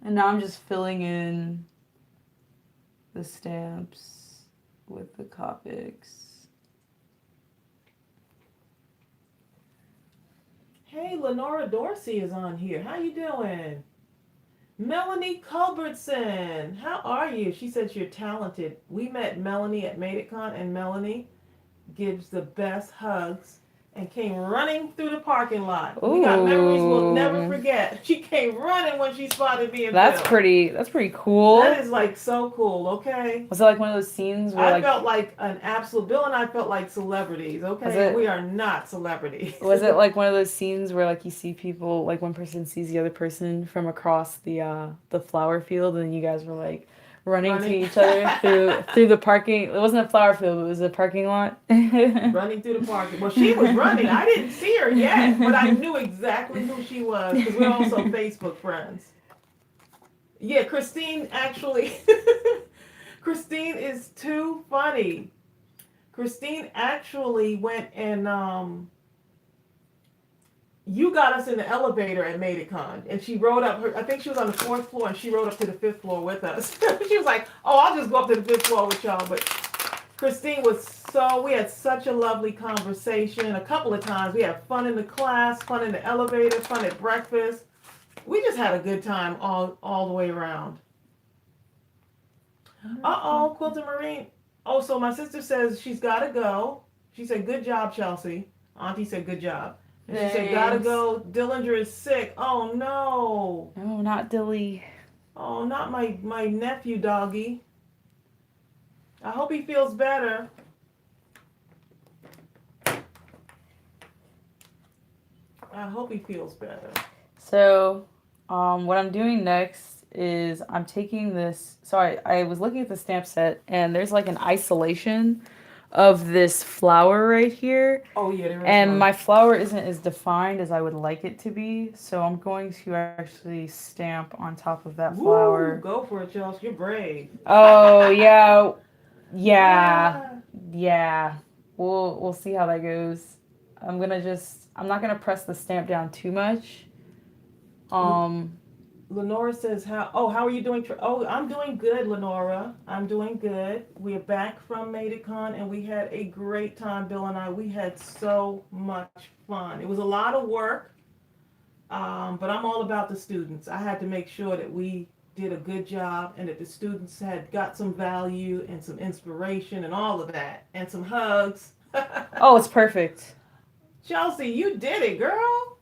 And now I'm just filling in the stamps with the Copics. Hey, Lenora Dorsey is on here. How you doing? Melanie Culbertson, how are you? She says you're talented. We met Melanie at MadeItCon, and Melanie gives the best hugs and came running through the parking lot. We got memories we'll never forget. She came running when she spotted me and That's Bill. That's pretty cool. That is like so cool, okay? Was it like one of those scenes where I felt like an absolute, Bill and I felt like celebrities, okay? We are not celebrities. Was it like one of those scenes where like you see people, like one person sees the other person from across the flower field and you guys were like running to each other through the parking? It wasn't a flower field, it was a parking lot. Running through the parking. Well, she was running. I didn't see her yet, but I knew exactly who she was because we're also Facebook friends. Yeah, Christine actually, Christine is too funny. Christine actually went and you got us in the elevator at MadeItCon, and she rode up I think she was on the 4th floor, and she rode up to the 5th floor with us. She was like, oh, I'll just go up to the 5th floor with y'all. But Christine we had such a lovely conversation. A couple of times we had fun in the class, fun in the elevator, fun at breakfast. We just had a good time all the way around. Uh-oh, Quilton Marine. Oh, so my sister says she's got to go. She said, good job, Chelsea. Auntie said, good job. And she said, gotta Thanks. go. Dillinger is sick. Oh, no. Oh, not Dilly. Oh, not my nephew, doggy. I hope he feels better. I hope he feels better. So, what I'm doing next is I'm taking this. So I was looking at the stamp set, and there's like an isolation of this flower right here. Oh, yeah, there is And one. my flower isn't as defined as I would like it to be. So I'm going to actually stamp on top of that flower. Woo, go for it, Chelsea. You're brave. Oh, yeah. Yeah. We'll see how that goes. I'm not gonna press the stamp down too much. Lenora says, how are you doing? Oh, I'm doing good, Lenora. I'm doing good. We're back from Mableton, and we had a great time, Bill and I. We had so much fun. It was a lot of work, but I'm all about the students. I had to make sure that we did a good job and that the students had got some value and some inspiration and all of that, and some hugs. Oh, it's perfect. Chelsea, you did it, girl.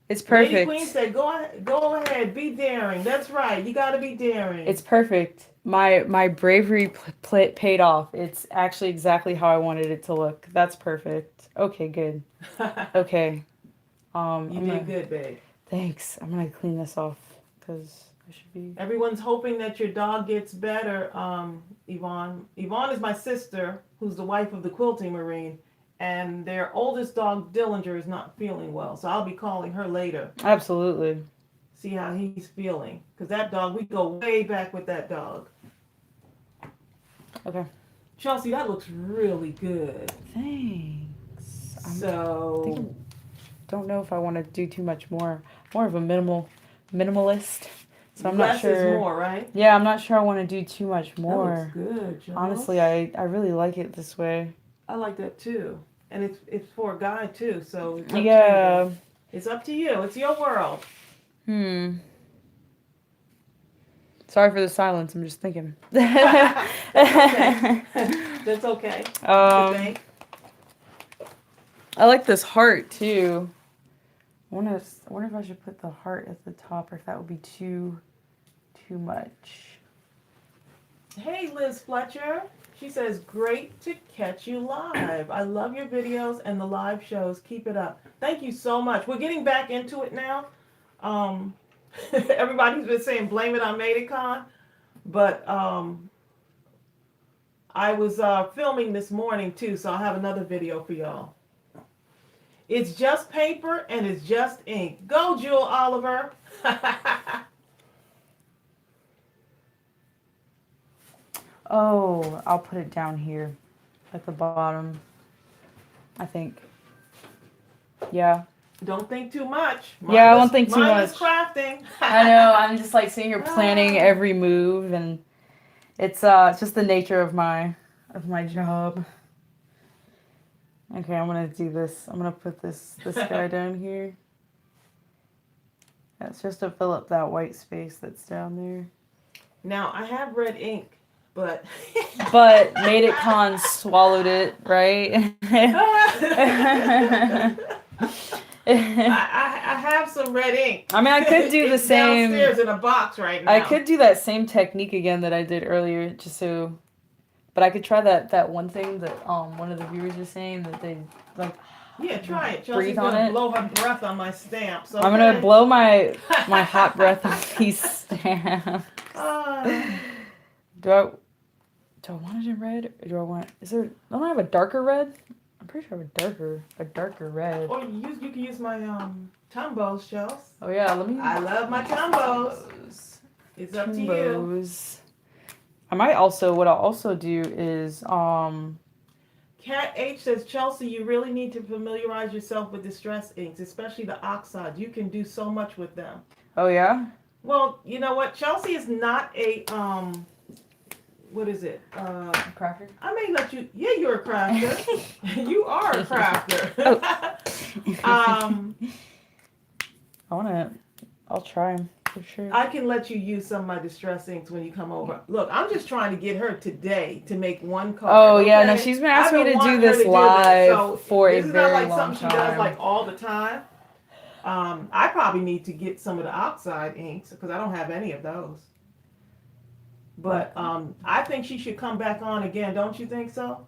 It's perfect. Lady Queen said, go ahead, be daring. That's right. You got to be daring. It's perfect. My bravery paid off. It's actually exactly how I wanted it to look. That's perfect. Okay, good. Okay. You did good, babe. Thanks. I'm gonna clean this off because I should be. Everyone's hoping that your dog gets better, Yvonne. Yvonne is my sister, who's the wife of the quilting Marine. And their oldest dog, Dillinger, is not feeling well. So I'll be calling her later. Absolutely. See how he's feeling. Because that dog, we go way back with that dog. Okay. Chelsea, that looks really good. Thanks. So. Don't know if I want to do too much more. More of a minimalist. So I'm less not sure. Is more, right? Yeah, I'm not sure I want to do too much more. That looks good, Chelsea. Honestly, I really like it this way. I like that too. And it's for a guy too, so it's it's up to you. It's your world. Sorry for the silence. I'm just thinking. That's okay. That's okay. I like this heart too. I wonder if I should put the heart at the top or if that would be too much. Hey, Liz Fletcher. She says, great to catch you live. I love your videos and the live shows. Keep it up. Thank you so much. We're getting back into it now. Everybody's been saying blame it on Mableton, but I was filming this morning too, so I'll have another video for y'all. It's just paper and it's just ink. Go, Jewel Oliver. Oh, I'll put it down here at the bottom, I think. Yeah. Don't think too much. I won't think too much. Mindless crafting. I know. I'm just like sitting here planning every move, and it's just the nature of my job. Okay, I'm gonna do this. I'm gonna put this guy down here. That's just to fill up that white space that's down there. Now I have red ink. But Mableton swallowed it, right? I have some red ink. I mean, I could do the same. Downstairs in a box right now. I could do that same technique again that I did earlier, just so. But I could try that one thing that one of the viewers was saying that they like. Yeah, try it. Chelsea's gonna blow her breath on my stamps. Okay? I'm gonna blow my hot breath on these stamps. Do I want it in red, or do I want? Don't I have a darker red? I'm pretty sure I have a darker red. Or you can use my Tumbos, Chelsea. Oh yeah, I love my Tumbos. It's up to you. What I'll also do is Cat H says, Chelsea, you really need to familiarize yourself with distress inks, especially the oxide. You can do so much with them. Oh yeah. Well, you know what? Chelsea is not a what is it? Crafter? I may let you. Yeah, you're a crafter. You are a crafter. I I'll try them for sure. I can let you use some of my distress inks when you come over. Look, I'm just trying to get her today to make one card. Oh yeah, no, okay? she's been I've asking me been to do wanting her this to live So for a this is not very like long something she does time. like all the time. I probably need to get some of the outside inks because I don't have any of those. But I think she should come back on again. Don't you think so?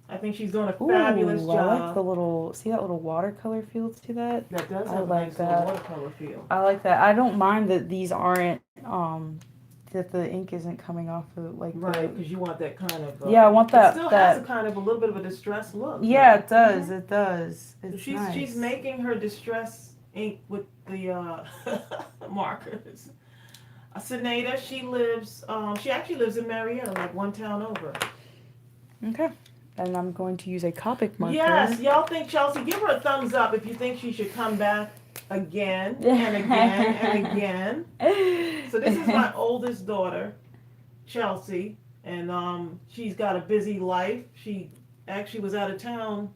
I think she's doing a fabulous Ooh, I like job. the little, see that little watercolor feel to that? That does I have a like nice little that. watercolor feel. I like that. I don't mind that these aren't, that the ink isn't coming off of like Right, because you want that kind of. Yeah, I want It that. still that. has a kind of a little bit of a distressed look. Yeah, though. it does. It does. So It's she's nice. making her distress ink with the markers. Sinead, she actually lives in Marietta, like one town over. Okay. And I'm going to use a Copic marker. Yes, y'all think Chelsea, give her a thumbs up if you think she should come back again and again and again. So this is my oldest daughter, Chelsea, and she's got a busy life. She actually was out of town.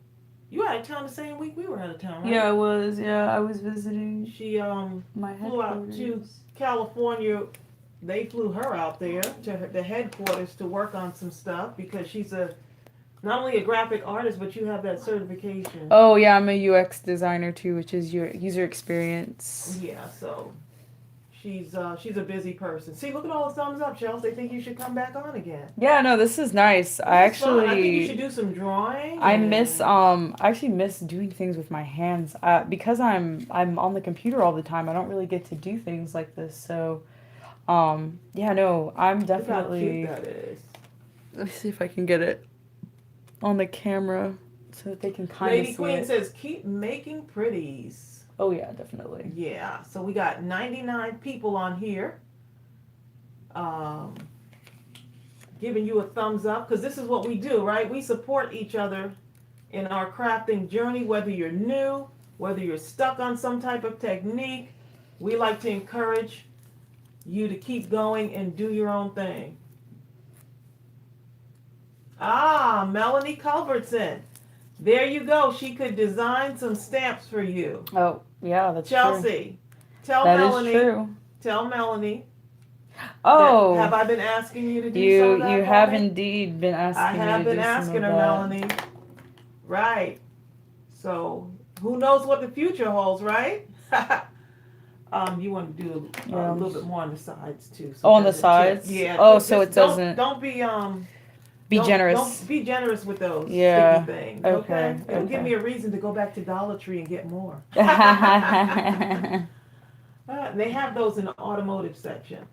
You were out of town the same week we were out of town, right? Yeah, I was. Yeah, I was visiting. She my flew out to California. They flew her out there to the headquarters to work on some stuff because she's not only a graphic artist, but you have that certification. Oh yeah, I'm a UX designer too, which is your user experience. Yeah, so she's a busy person. See, look at all the thumbs up, Chelsea. They think you should come back on again. Yeah, no, this is nice. I think you should do some drawing. I actually miss doing things with my hands. Because I'm on the computer all the time. I don't really get to do things like this. So, yeah, no, I'm definitely. Look how cute that is. Let me see if I can get it on the camera so that they can kind of see Lady Queen it. says, keep making pretties. Oh yeah, definitely. Yeah, so we got 99 people on here giving you a thumbs up because this is what we do, right? We support each other in our crafting journey, whether you're new, whether you're stuck on some type of technique. We like to encourage you to keep going and do your own thing. Melanie Culbertson. There you go. She could design some stamps for you. Oh, yeah, that's Chelsea, true. Tell Melanie. That is true. Tell Melanie. Oh. Have I been asking you to do some of that? You have indeed been asking me to do some of that. I have been asking her, Melanie. Right. So, who knows what the future holds, right? You want to do a little bit more on the sides, too. So on the sides? Yeah. Oh, so it doesn't... Don't be... Be generous. Don't be generous with those sticky things. Okay. It'll give me a reason to go back to Dollar Tree and get more. They have those in the automotive section.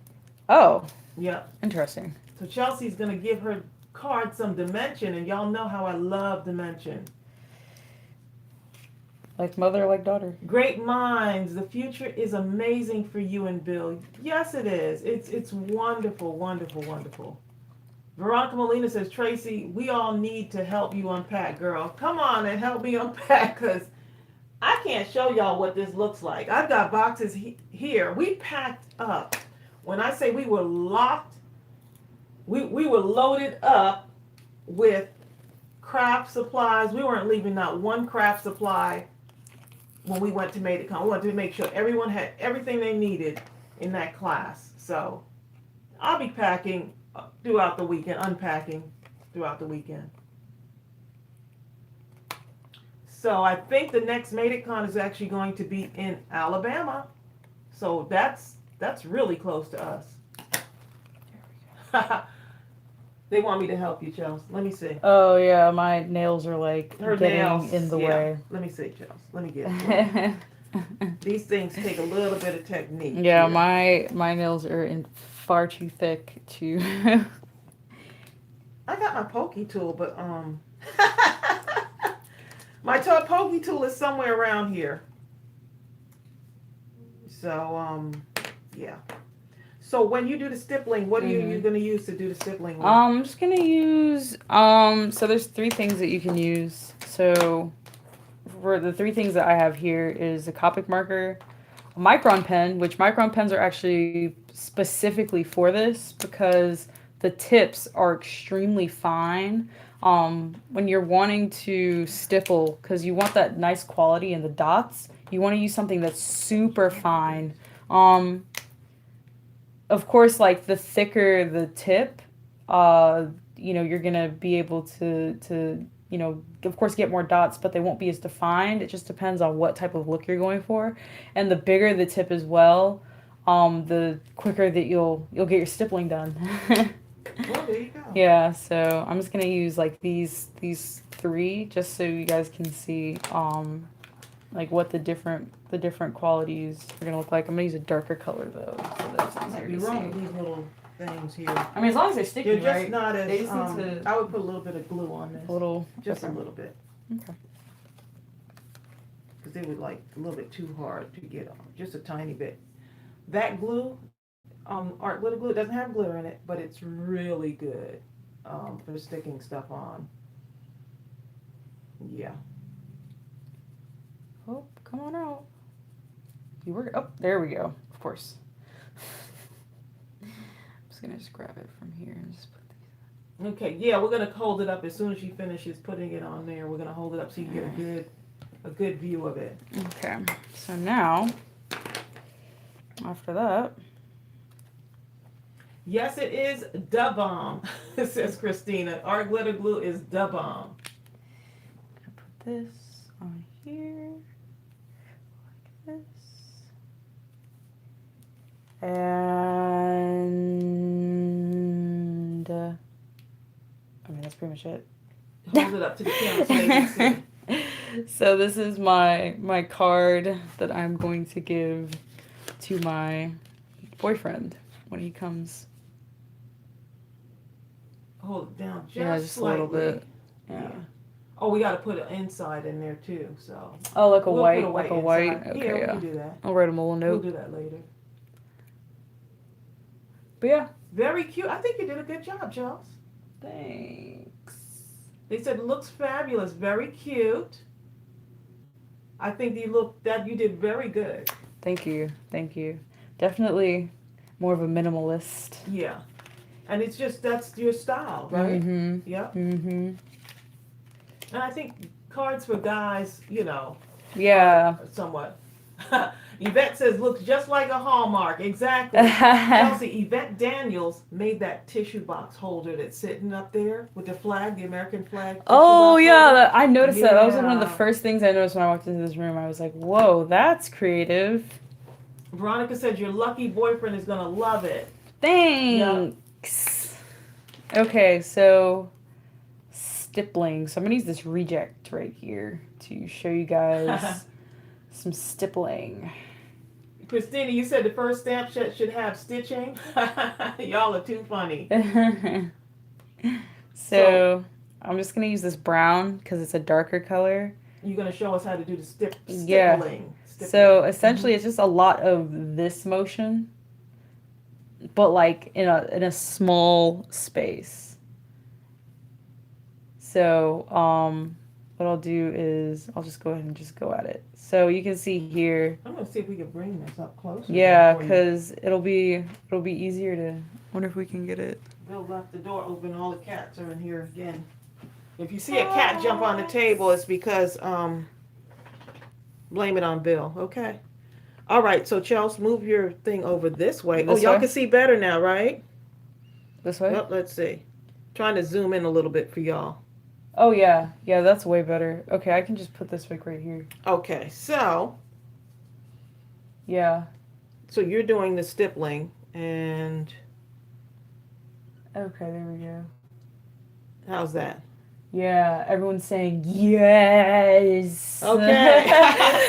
Oh. Yeah. Interesting. So Chelsea's gonna give her card some dimension, and y'all know how I love dimension. Like mother, like daughter. Great minds. The future is amazing for you and Bill. Yes, it is. It's wonderful, wonderful, wonderful. Veronica Molina says, Tracy, we all need to help you unpack, girl. Come on and help me unpack, because I can't show y'all what this looks like. I've got boxes here. We packed up. When I say we were locked, we were loaded up with craft supplies. We weren't leaving not one craft supply when we went to Mableton. We wanted to make sure everyone had everything they needed in that class. So I'll be packing throughout the weekend, unpacking throughout the weekend. So I think the next MadeItCon is actually going to be in Alabama. So that's really close to us. They want me to help you, Chelsea. Let me see. Oh yeah, my nails are like Her getting nails in the way. Let me see, Chelsea. Let me get it. These things take a little bit of technique. Yeah, my nails are far too thick to. I got my pokey tool, but my pokey tool is somewhere around here. So yeah. So when you do the stippling, what are you going to use to do the stippling with? I'm just going to use so there's 3 things that you can use. So for the 3 things that I have here is a Copic marker, a Micron pen, which Micron pens are actually specifically for this because the tips are extremely fine when you're wanting to stipple, because you want that nice quality in the dots. You want to use something that's super fine Of course, like the thicker the tip, you're gonna be able to of course get more dots, but they won't be as defined. It just depends on what type of look you're going for. And the bigger the tip as well, the quicker that you'll get your stippling done. Well, there you go. Yeah, so I'm just gonna use like these three just so you guys can see like what the different qualities are gonna look like. I'm gonna use a darker color though, so that's Might easier be to wrong with see. these little things here. I mean, as long as they're sticky, They're just right? not as. They just need to I would put a little bit of glue on this. a little, Just okay. a little bit. Okay. Because they would like a little bit too hard to get on. Just a tiny bit. That glue, art glitter glue, it doesn't have glitter in it, but it's really good for sticking stuff on. Yeah. Oh, come on out. You were, oh, there we go. Of course. I'm just gonna grab it from here and just put these. Okay, yeah, we're gonna hold it up as soon as she finishes putting it on there. We're gonna hold it up so you get a good view of it. Okay, so now, after that. Yes, it is da bomb, says Christina. Art glitter glue is da bomb. I'm gonna put this on here, like this. And I mean, that's pretty much it. Hold it up to the camera so they can see. So this is my card that I'm going to give to my boyfriend when he comes. Hold it down just Yeah, just slightly. a little bit. Yeah. Oh, we got to put an inside in there too. So. Oh, like a We'll white, put like a inside. white. Yeah, Okay, we yeah. can do that. I'll write him a little We'll note. do that later. But yeah. Very cute. I think you did a good job, Charles. Thanks. They said it looks fabulous. Very cute. I think you did very good. Thank you. Definitely more of a minimalist. Yeah. And it's just, that's your style, right? Mm-hmm. Yep. Mm-hmm. And I think cards for guys, Yeah. somewhat. Yvette says, looks just like a Hallmark. Exactly. Chelsea, Yvette Daniels made that tissue box holder that's sitting up there with the flag, the American flag. Oh, yeah. Holder. I noticed that. That was one of the Yeah. first things I noticed when I walked into this room. I was like, whoa, that's creative. Veronica said, your lucky boyfriend is going to love it. Thanks. Okay, so stippling. So I'm going to use this reject right here to show you guys some stippling. Christina, you said the first stamp set should have stitching. Y'all are too funny. So I'm just going to use this brown because it's a darker color. You're going to show us how to do the stippling. Yeah. Stippling. So essentially it's just a lot of this motion, but like in a small space. So what I'll do is I'll just go ahead and just go at it. So you can see here. I'm gonna see if we can bring this up closer. Yeah, because it'll be easier to. Wonder if we can get it. Bill left the door open. All the cats are in here again. If you see a cat jump on the table, it's because blame it on Bill. Okay. All right. So Chelsea, move your thing over this way. This y'all way? can see better now, right? This way? Well, let's see. Trying to zoom in a little bit for y'all. Oh yeah, that's way better. Okay, I can just put this like right here. Okay. So Yeah. you're doing the stippling and. Okay, there we go. How's that? Yeah, everyone's saying yes. Okay.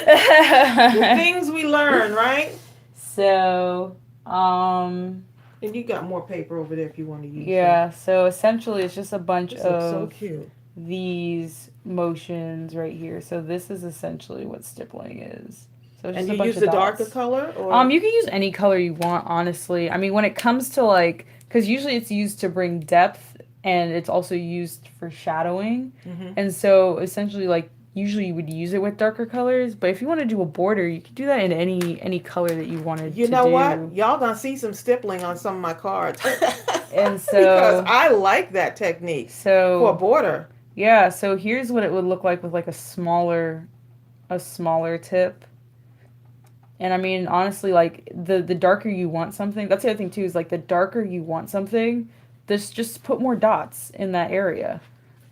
The things we learn, right? So, And you got more paper over there if you want to use yeah, so essentially it's just a bunch it. This looks so of cute. these motions right here. So this is essentially what stippling is. So it's And just a you bunch use of the dots. darker color? Or? You can use any color you want, honestly. I mean, when it comes to like, because usually it's used to bring depth and it's also used for shadowing. Mm-hmm. And so essentially, like, usually you would use it with darker colors, but if you want to do a border, you can do that in any color that you wanted to do. You know what? Y'all gonna see some stippling on some of my cards. And so because I like that technique for a border. Yeah, so here's what it would look like with like a smaller tip. And I mean, honestly, like the darker you want something, that's the other thing too, is like the darker you want something, this just put more dots in that area.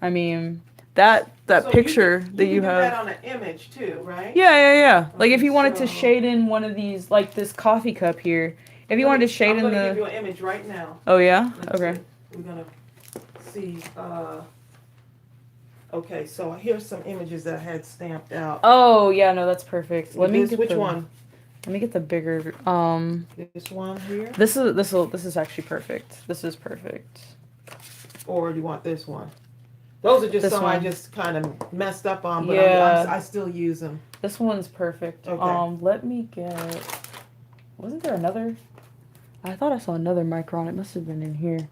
I mean, that So you picture can that do you that have. on an image too, right? Yeah, yeah, yeah. Like if Okay, you wanted to so shade in one of these, like this coffee cup here, if you wanted to shade I'm in gonna give the. you an image right now. Oh yeah. Let's Okay. see. We're gonna see. Okay, so here's some images that I had stamped out. Oh yeah, no, that's perfect. Let me This, get which the. one? Let me get the bigger. This one here, This is actually perfect. This is perfect. or do you want this one? Those are just This some I one. just kind of messed up on, but Yeah. I still use them. This one's perfect. Okay. Let me get. Wasn't there another? I thought I saw another micron. It must have been in here.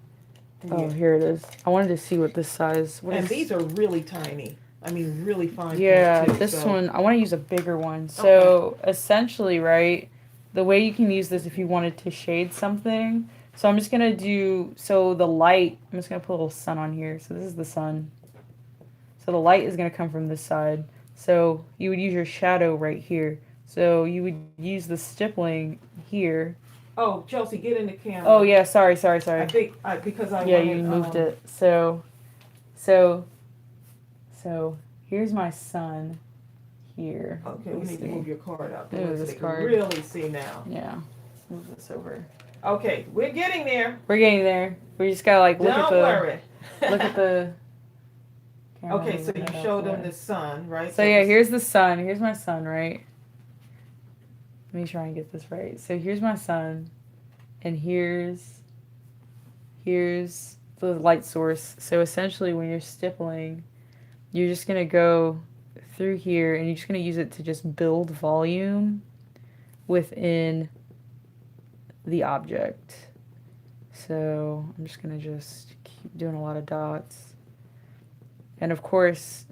Oh, Yeah. here it is. I wanted to see what this size. And these are really tiny. I mean, really fine Yeah, print too. this So one. I want to use a bigger one. So essentially, right, the way you can use this if you wanted to shade something. So I'm just gonna do. So the light. I'm just gonna put a little sun on here. So this is the sun. So the light is gonna come from this side. So you would use your shadow right here. So you would use the stippling here. oh, Chelsea, get in the camera. Oh yeah, sorry. I think because I Yeah, wanted, you moved it. So so here's my sun here. Okay, Let we me need to see. move your card out the Move way so this they card. can really see now. Yeah. Move this over. Okay, we're getting there. We're getting there. We just gotta like look Don't at the worry. look at the camera. Okay, so you moving it showed out the them way. the sun, right? So yeah, here's the sun. Here's my sun, right? Let me try and get this right. So here's my sun, and here's the light source. So essentially, when you're stippling, you're just gonna go through here, and you're just gonna use it to just build volume within the object. So I'm just gonna just keep doing a lot of dots. And of course,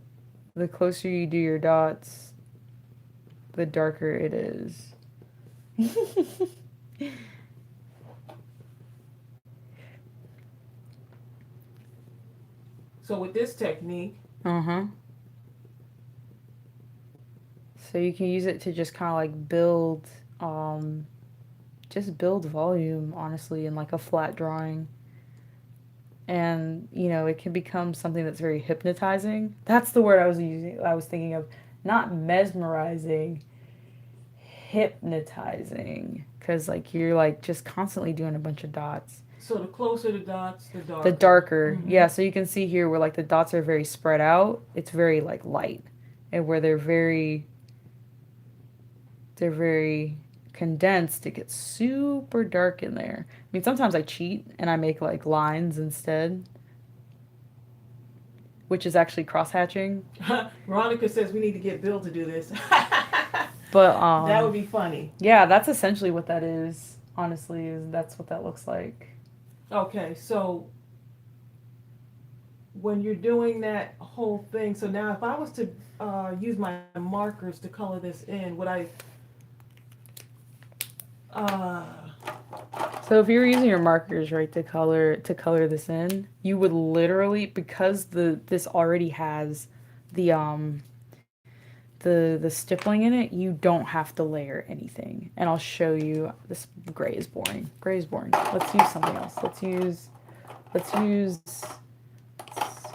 the closer you do your dots, the darker it is. So with this technique, Uh-huh. So you can use it to just kind of like just build volume, honestly, in like a flat drawing. And, you know, it can become something that's very hypnotizing. That's the word I was thinking of. Not mesmerizing, hypnotizing. Because, like, you're, like, just constantly doing a bunch of dots. so the closer the dots, the darker. The darker. Mhm. Yeah, so you can see here where, like, the dots are very spread out. It's very, like, light. And where they're very condensed, it gets super dark in there. I mean, sometimes I cheat and I make like lines instead, which is actually cross-hatching. Veronica says we need to get Bill to do this. But that would be funny. yeah, that's essentially what that is. Honestly, that's what that looks like. Okay, so when you're doing that whole thing, so now if I was to use my markers to color this in, would I? So if you were using your markers, right, to color this in, you would literally, because this already has the the stippling in it, you don't have to layer anything. And I'll show you. This gray is boring. Gray is boring. Let's use something else. Let's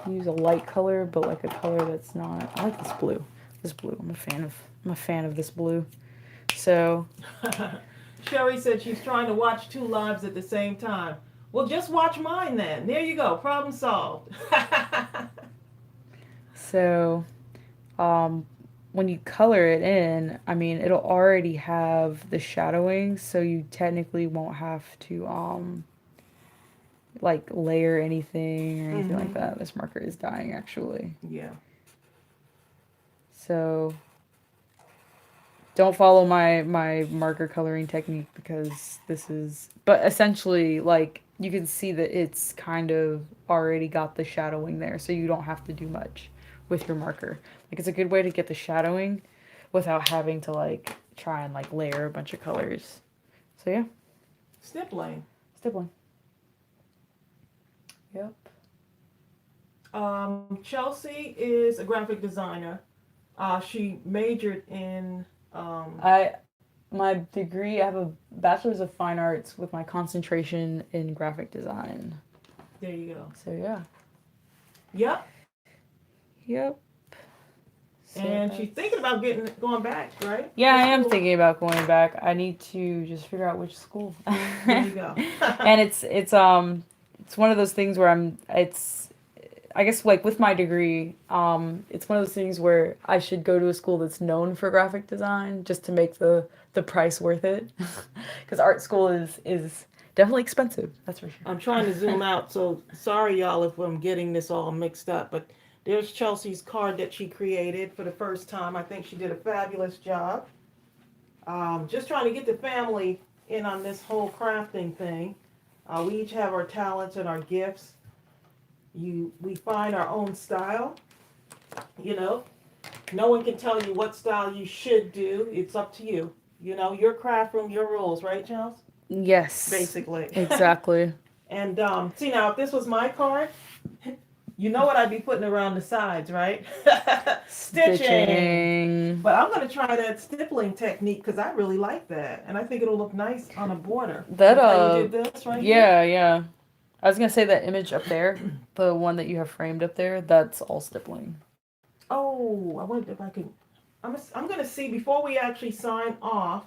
use a light color, but like a color that's not. I like this blue. This blue. I'm a fan of this blue. So Sherry said she's trying to watch two lives at the same time. Well, just watch mine then. There you go. Problem solved. so when you color it in, I mean, it'll already have the shadowing, so you technically won't have to like layer anything or anything like that. This marker is dying actually. Yeah. So don't follow my marker coloring technique because this is, but essentially like you can see that it's kind of already got the shadowing there, so you don't have to do much with your marker. Like it's a good way to get the shadowing without having to like try and like layer a bunch of colors. So yeah. Stippling. Yep. Chelsea is a graphic designer. She majored in. my degree, I have a bachelor's of fine arts with my concentration in graphic design. There you go. So yeah. Yep. Yep. So And she's thinking about going back, right? Yeah, I am thinking about going back. I need to just figure out which school. There you go. And it's one of those things where I guess like with my degree, it's one of those things where I should go to a school that's known for graphic design just to make the price worth it. Because art school is definitely expensive. That's for sure. I'm trying to zoom out, so sorry y'all if I'm getting this all mixed up, but there's Chelsea's card that she created for the first time. I think she did a fabulous job. Just trying to get the family in on this whole crafting thing. We each have our talents and our gifts. We find our own style. You know, no one can tell you what style you should do. It's up to you. You know, your craft room, your rules, right, Chels? Yes. Basically. Exactly. And see now, if this was my card, you know what I'd be putting around the sides, right? Stitching. But I'm going to try that stippling technique because I really like that. And I think it'll look nice on a border. That, how you did this right here? Yeah. I was going to say that image up there, the one that you have framed up there, that's all stippling. Oh, I wonder if I can. I'm going to see before we actually sign off.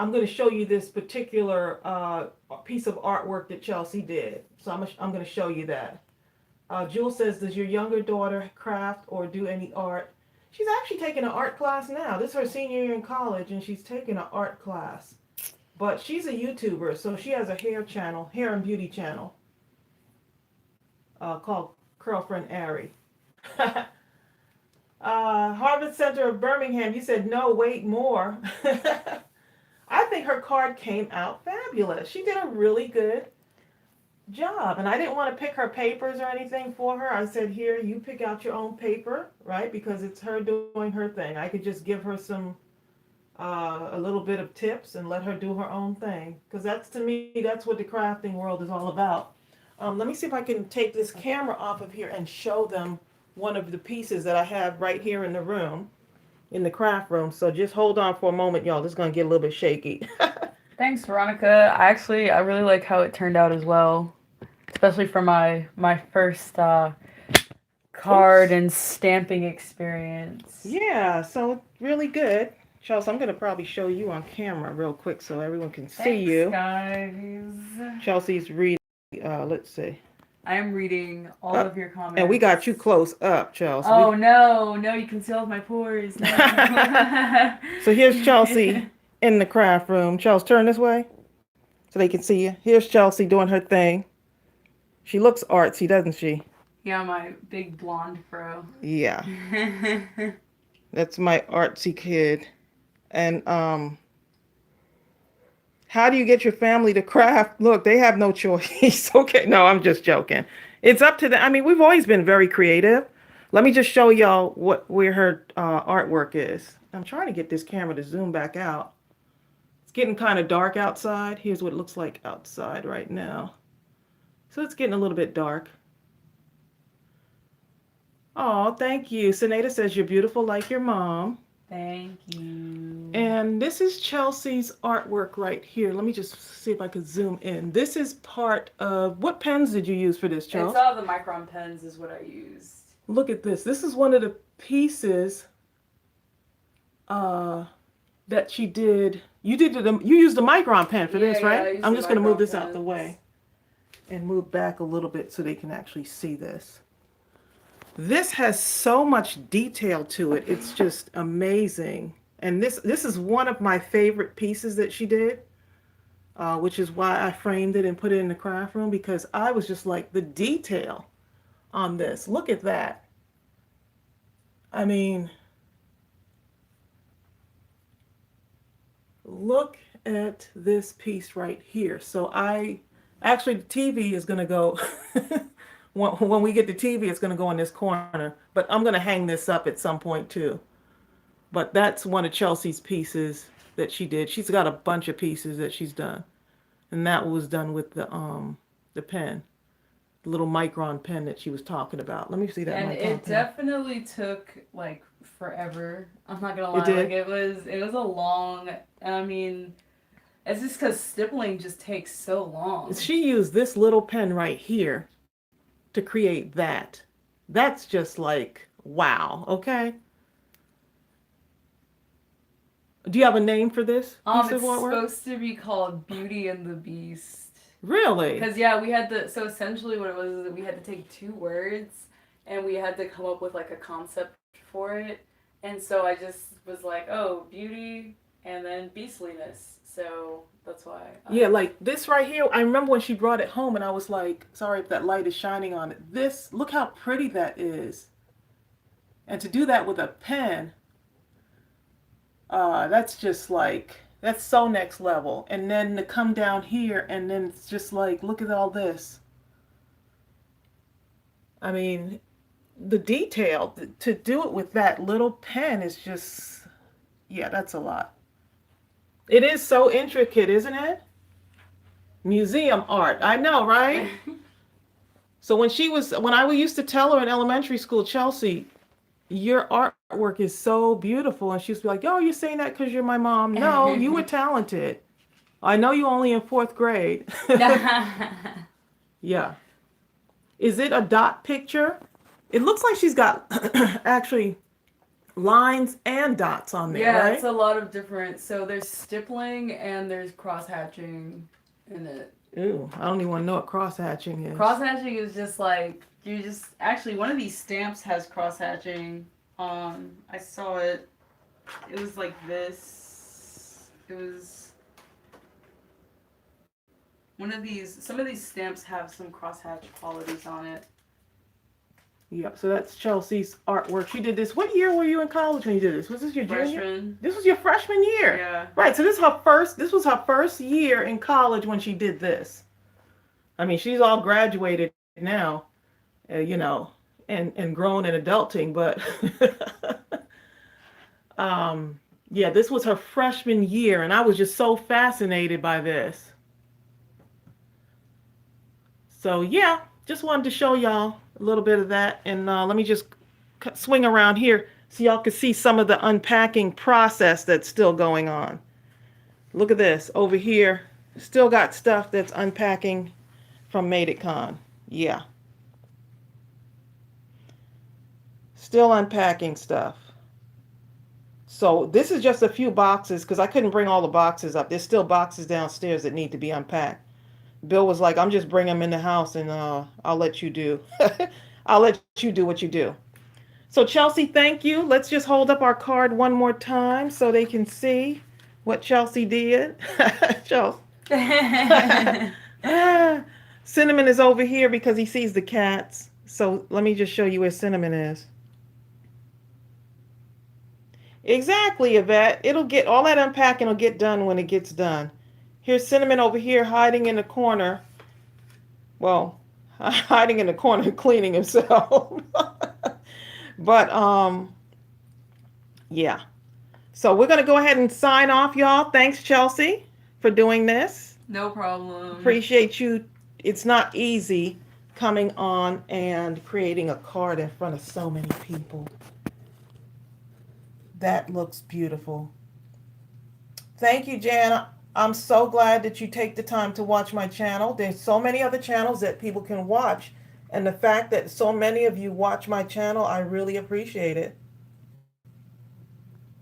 I'm going to show you this particular piece of artwork that Chelsea did. So I'm going to show you that. Jewel says, does your younger daughter craft or do any art? She's actually taking an art class now. This is her senior year in college, and she's taking an art class. But she's a YouTuber, so she has a hair and beauty channel called Curlfriend Ari. Harvard Center of Birmingham, you said no, wait, more. I think her card came out fabulous. She did a really good job. And I didn't want to pick her papers or anything for her. I said, here, you pick out your own paper, right? Because it's her doing her thing. I could just give her a little bit of tips and let her do her own thing. Because to me, that's what the crafting world is all about. Let me see if I can take this camera off of here and show them one of the pieces that I have right here in the room. In the craft room. So just hold on for a moment, y'all. This is going to get a little bit shaky. Thanks, Veronica. I really like how it turned out as well. Especially for my first card and stamping experience. Yeah, so really good. Chelsea, I'm going to probably show you on camera real quick so everyone can see you. Guys. Chelsea's reading. Let's see. I am reading all of your comments. And we got you close up, Chelsea. Oh, no, you concealed my pores. No. So here's Chelsea in the craft room. Chelsea, turn this way so they can see you. Here's Chelsea doing her thing. She looks artsy, doesn't she? Yeah, my big blonde fro. Yeah. That's my artsy kid. And how do you get your family to craft? Look, they have no choice. Okay, no, I'm just joking. It's up to them. I mean, we've always been very creative. Let me just show y'all where her artwork is. I'm trying to get this camera to zoom back out. It's getting kind of dark outside. Here's what it looks like outside right now. So it's getting a little bit dark. Oh, thank you. Senada says you're beautiful like your mom. Thank you. And this is Chelsea's artwork right here. Let me just see if I could zoom in. This is part of, what pens did you use for this, Chelsea? It's all the Micron pens is what I used. Look at this. This is one of the pieces that she did. You used the Micron pen for this, right? Yeah, I'm just going to move this out the way and move back a little bit so they can actually see this. This has so much detail to it. It's just amazing. And this is one of my favorite pieces that she did, which is why I framed it and put it in the craft room, because I was just like, the detail on this. Look at that. I mean, look at this piece right here. So actually the TV is going to go... When we get the TV, it's going to go in this corner. But I'm going to hang this up at some point too. But that's one of Chelsea's pieces that she did. She's got a bunch of pieces that she's done. And that was done with the pen. little micron pen that she was talking about. Let me see that And micron it pen. definitely took like forever. I'm not gonna lie. It did? Like it was a long. I mean, it's just because stippling just takes so long. She used this little pen right here to create that. That's just like, wow, okay? Do you have a name for this piece of It's artwork? supposed to be called Beauty and the Beast. Really? Because yeah, we had to. So essentially, what it was is that we had to take two words, and we had to come up with like a concept for it. And so I just was like, oh, beauty, and then beastliness. So that's why. Yeah, like this right here. I remember when she brought it home and I was like, sorry if that light is shining on it. This, look how pretty that is. And to do that with a pen, that's just like, that's so next level. And then to come down here and then it's just like, look at all this. I mean, the detail to do it with that little pen is just, yeah, that's a lot. It is so intricate, isn't it? Museum art. I know, right? So when I used to tell her in elementary school, Chelsea, your artwork is so beautiful. And she used to be like, oh, you're saying that because you're my mom. No, you were talented. I know you only in 4th grade. Yeah. Is it a dot picture? It looks like she's got actually lines and dots on there, Yeah, right? it's a lot of different. So there's stippling and there's cross hatching in it. Ooh, I don't even want to know what cross hatching is. Cross hatching is just like you just actually one of these stamps has cross hatching. I saw it. It was like this. It was one of these. Some of these stamps have some cross hatch qualities on it. Yep, so that's Chelsea's artwork. She did this. What year were you in college when you did this? Was this your junior? Freshman. This was your freshman year. Yeah. Right, so this was her first year in college when she did this. I mean, she's all graduated now, you know, and grown and adulting, but yeah, this was her freshman year, and I was just so fascinated by this. So yeah, just wanted to show y'all a little bit of that, and let me just swing around here so y'all can see some of the unpacking process that's still going on. Look at this over here. Still got stuff that's unpacking from MadeItCon. Yeah. Still unpacking stuff. So this is just a few boxes because I couldn't bring all the boxes up. There's still boxes downstairs that need to be unpacked. Bill was like, I'm just bringing them in the house and I'll let you do. I'll let you do what you do. So Chelsea, thank you. Let's just hold up our card one more time so they can see what Chelsea did. Chelsea. Cinnamon is over here because he sees the cats. So let me just show you where Cinnamon is. Exactly, Yvette. It'll get, all that unpacking will get done when it gets done. Here's Cinnamon over here hiding in the corner. Well, hiding in the corner cleaning himself. But, yeah. So we're going to go ahead and sign off, y'all. Thanks, Chelsea, for doing this. No problem. Appreciate you. It's not easy coming on and creating a card in front of so many people. That looks beautiful. Thank you, Jan. I'm so glad that you take the time to watch my channel. There's so many other channels that people can watch. And the fact that so many of you watch my channel, I really appreciate it.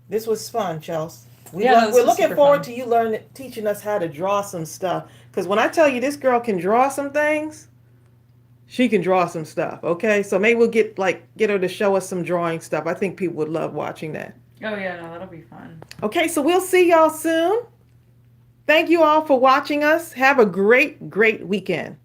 This was fun, Chelsea. We're looking forward to you teaching us how to draw some stuff. Because when I tell you this girl can draw some things, she can draw some stuff, okay? So maybe we'll get her to show us some drawing stuff. I think people would love watching that. Oh, yeah, no, that'll be fun. Okay, so we'll see y'all soon. Thank you all for watching us. Have a great, great weekend.